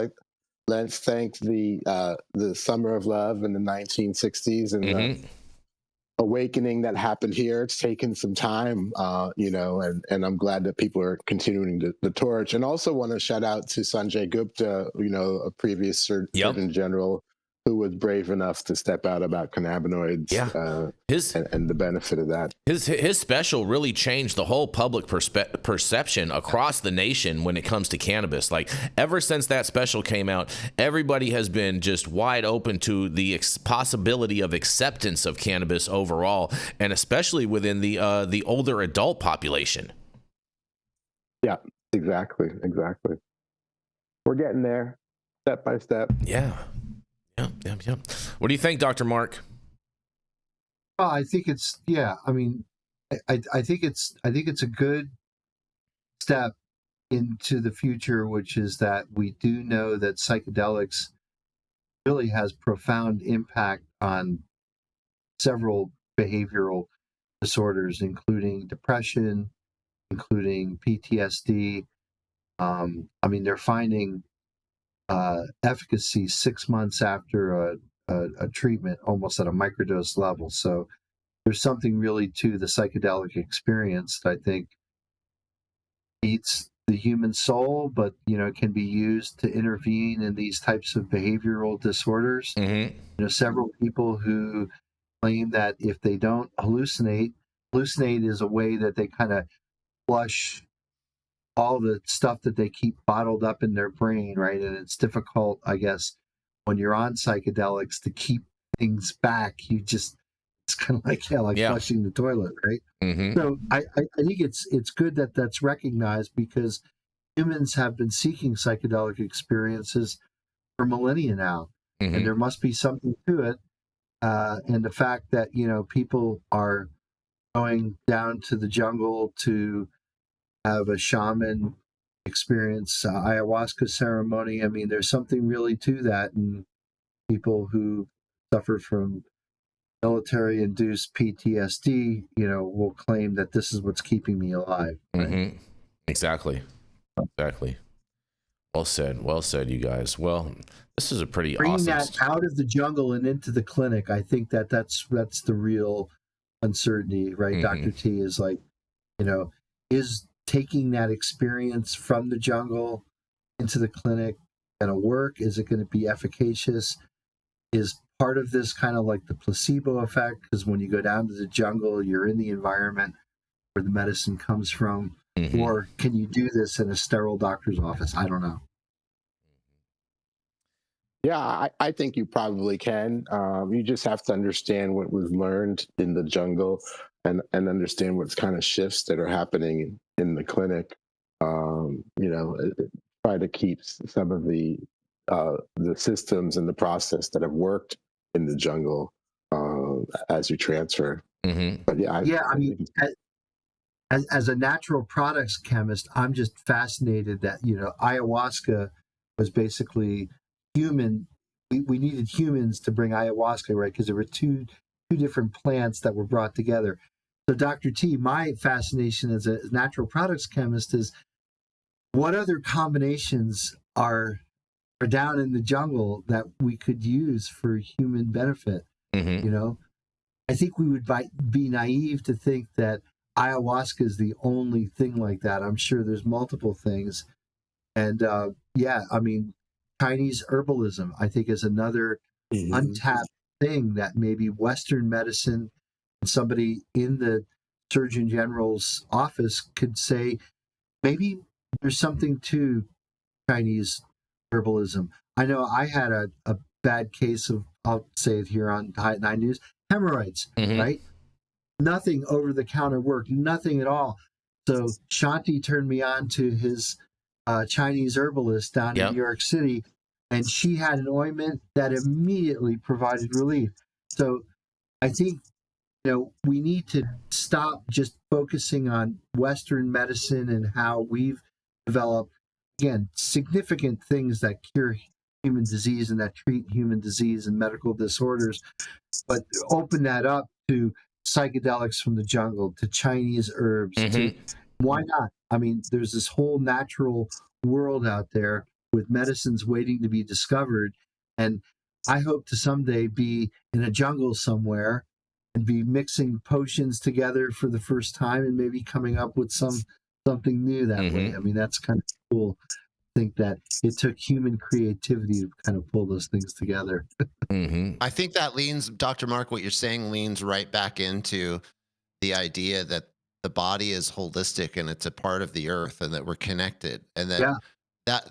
Let's thank the Summer of Love in the 1960s and the awakening that happened here. It's taken some time, and I'm glad that people are continuing the torch. And also want to shout out to Sanjay Gupta, a previous Surgeon General, who was brave enough to step out about cannabinoids and the benefit of that. His special really changed the whole public perception across the nation when it comes to cannabis. Like, ever since that special came out, everybody has been just wide open to the possibility of acceptance of cannabis overall, and especially within the older adult population. Yeah, exactly. We're getting there, step by step. Yeah. What do you think, Dr. Mark? Well, I think it's I mean, I think it's a good step into the future, which is that we do know that psychedelics really has profound impact on several behavioral disorders, including depression, including PTSD. I mean, they're finding efficacy 6 months after a treatment, almost at a microdose level. So there's something really to the psychedelic experience that I think beats the human soul, but it can be used to intervene in these types of behavioral disorders. Several people who claim that if they don't hallucinate is a way that they kind of flush all the stuff that they keep bottled up in their brain, right? And it's difficult, I guess, when you're on psychedelics to keep things back. It's kind of like flushing the toilet, right? So I think it's good that that's recognized, because humans have been seeking psychedelic experiences for millennia now, and there must be something to it. And the fact that people are going down to the jungle to have a shaman experience ayahuasca ceremony. I mean, there's something really to that, and people who suffer from military-induced PTSD, will claim that this is what's keeping me alive. Right? Exactly. Well said, you guys. Well, this is a pretty bringing awesome that out of the jungle and into the clinic. I think that's the real uncertainty, right? Dr. T is like, is taking that experience from the jungle into the clinic going to work? Is it going to be efficacious? Is part of this kind of like the placebo effect? Because when you go down to the jungle, you're in the environment where the medicine comes from. Or can you do this in a sterile doctor's office? I don't know. Yeah, I think you probably can. You just have to understand what was learned in the jungle and understand what's kind of shifts that are happening in the clinic. Try to keep some of the systems and the process that have worked in the jungle as you transfer. But I mean, as a natural products chemist, I'm just fascinated that ayahuasca was basically human. We needed humans to bring ayahuasca, right? Because there were two different plants that were brought together. So, Dr. T, my fascination as a natural products chemist is what other combinations are down in the jungle that we could use for human benefit. I think we would be naive to think that ayahuasca is the only thing like that. I'm sure there's multiple things. And I mean, Chinese herbalism, I think, is another untapped thing that maybe Western medicine and somebody in the Surgeon General's office could say, maybe there's something to Chinese herbalism. I know I had a bad case of, I'll say it here on High at 9 News, hemorrhoids, right? Nothing over-the-counter work, nothing at all. So Shanti turned me on to his Chinese herbalist down in New York City, and she had an ointment that immediately provided relief. So I think, we need to stop just focusing on Western medicine and how we've developed, again, significant things that cure human disease and that treat human disease and medical disorders, but open that up to psychedelics from the jungle, to Chinese herbs. Why not? I mean, there's this whole natural world out there with medicines waiting to be discovered. And I hope to someday be in a jungle somewhere and be mixing potions together for the first time and maybe coming up with something new that way. I mean, that's kind of cool. I think that it took human creativity to kind of pull those things together. I think that leans, Dr. Mark, what you're saying leans right back into the idea that the body is holistic and it's a part of the earth and that we're connected, and that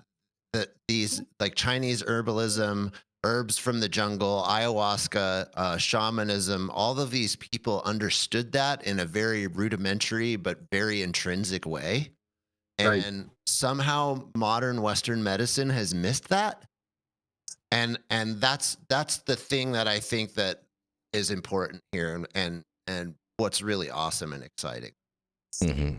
these like Chinese herbalism, herbs from the jungle, ayahuasca, shamanism, all of these people understood that in a very rudimentary but very intrinsic way. And somehow modern Western medicine has missed that. And that's the thing that I think that is important here and what's really awesome and exciting.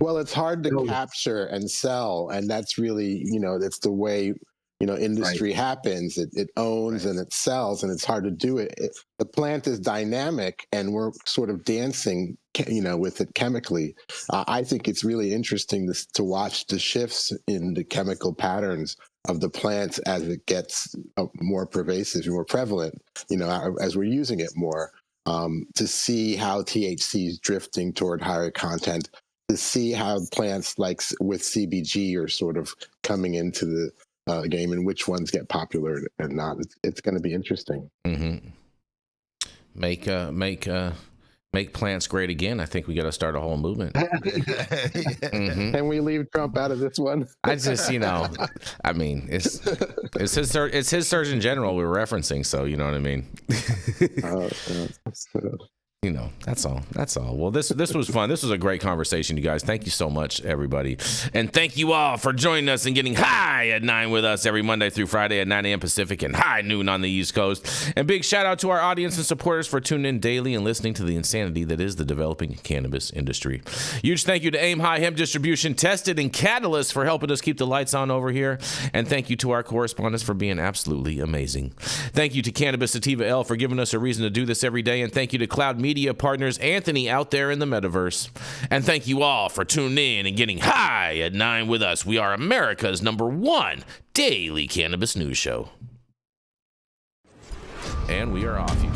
Well, it's hard to capture and sell, and that's really, that's the way, industry happens. It owns and it sells, and it's hard to do it. The plant is dynamic, and we're sort of dancing, with it chemically. I think it's really interesting to watch the shifts in the chemical patterns of the plants as it gets more pervasive, more prevalent, as we're using it more, to see how THC is drifting toward higher content, to see how plants like with CBG are sort of coming into the game and which ones get popular and not. It's going to be interesting. Make plants great again. I think we got to start a whole movement. Can we leave Trump out of this one? I just, I mean, it's his Surgeon General we're referencing, so you know what I mean. That's all. Well, this was fun. This was a great conversation, you guys. Thank you so much, everybody. And thank you all for joining us and getting high at 9 with us every Monday through Friday at 9 a.m. Pacific and high noon on the East Coast. And big shout out to our audience and supporters for tuning in daily and listening to the insanity that is the developing cannabis industry. Huge thank you to Aim High Hemp Distribution, Tested, and Catalyst for helping us keep the lights on over here. And thank you to our correspondents for being absolutely amazing. Thank you to Cannabis Sativa L for giving us a reason to do this every day. And thank you to Cloud Media partners Anthony out there in the metaverse. And thank you all for tuning in and getting high at 9 with us. We are America's #1 daily cannabis news show. And we are off.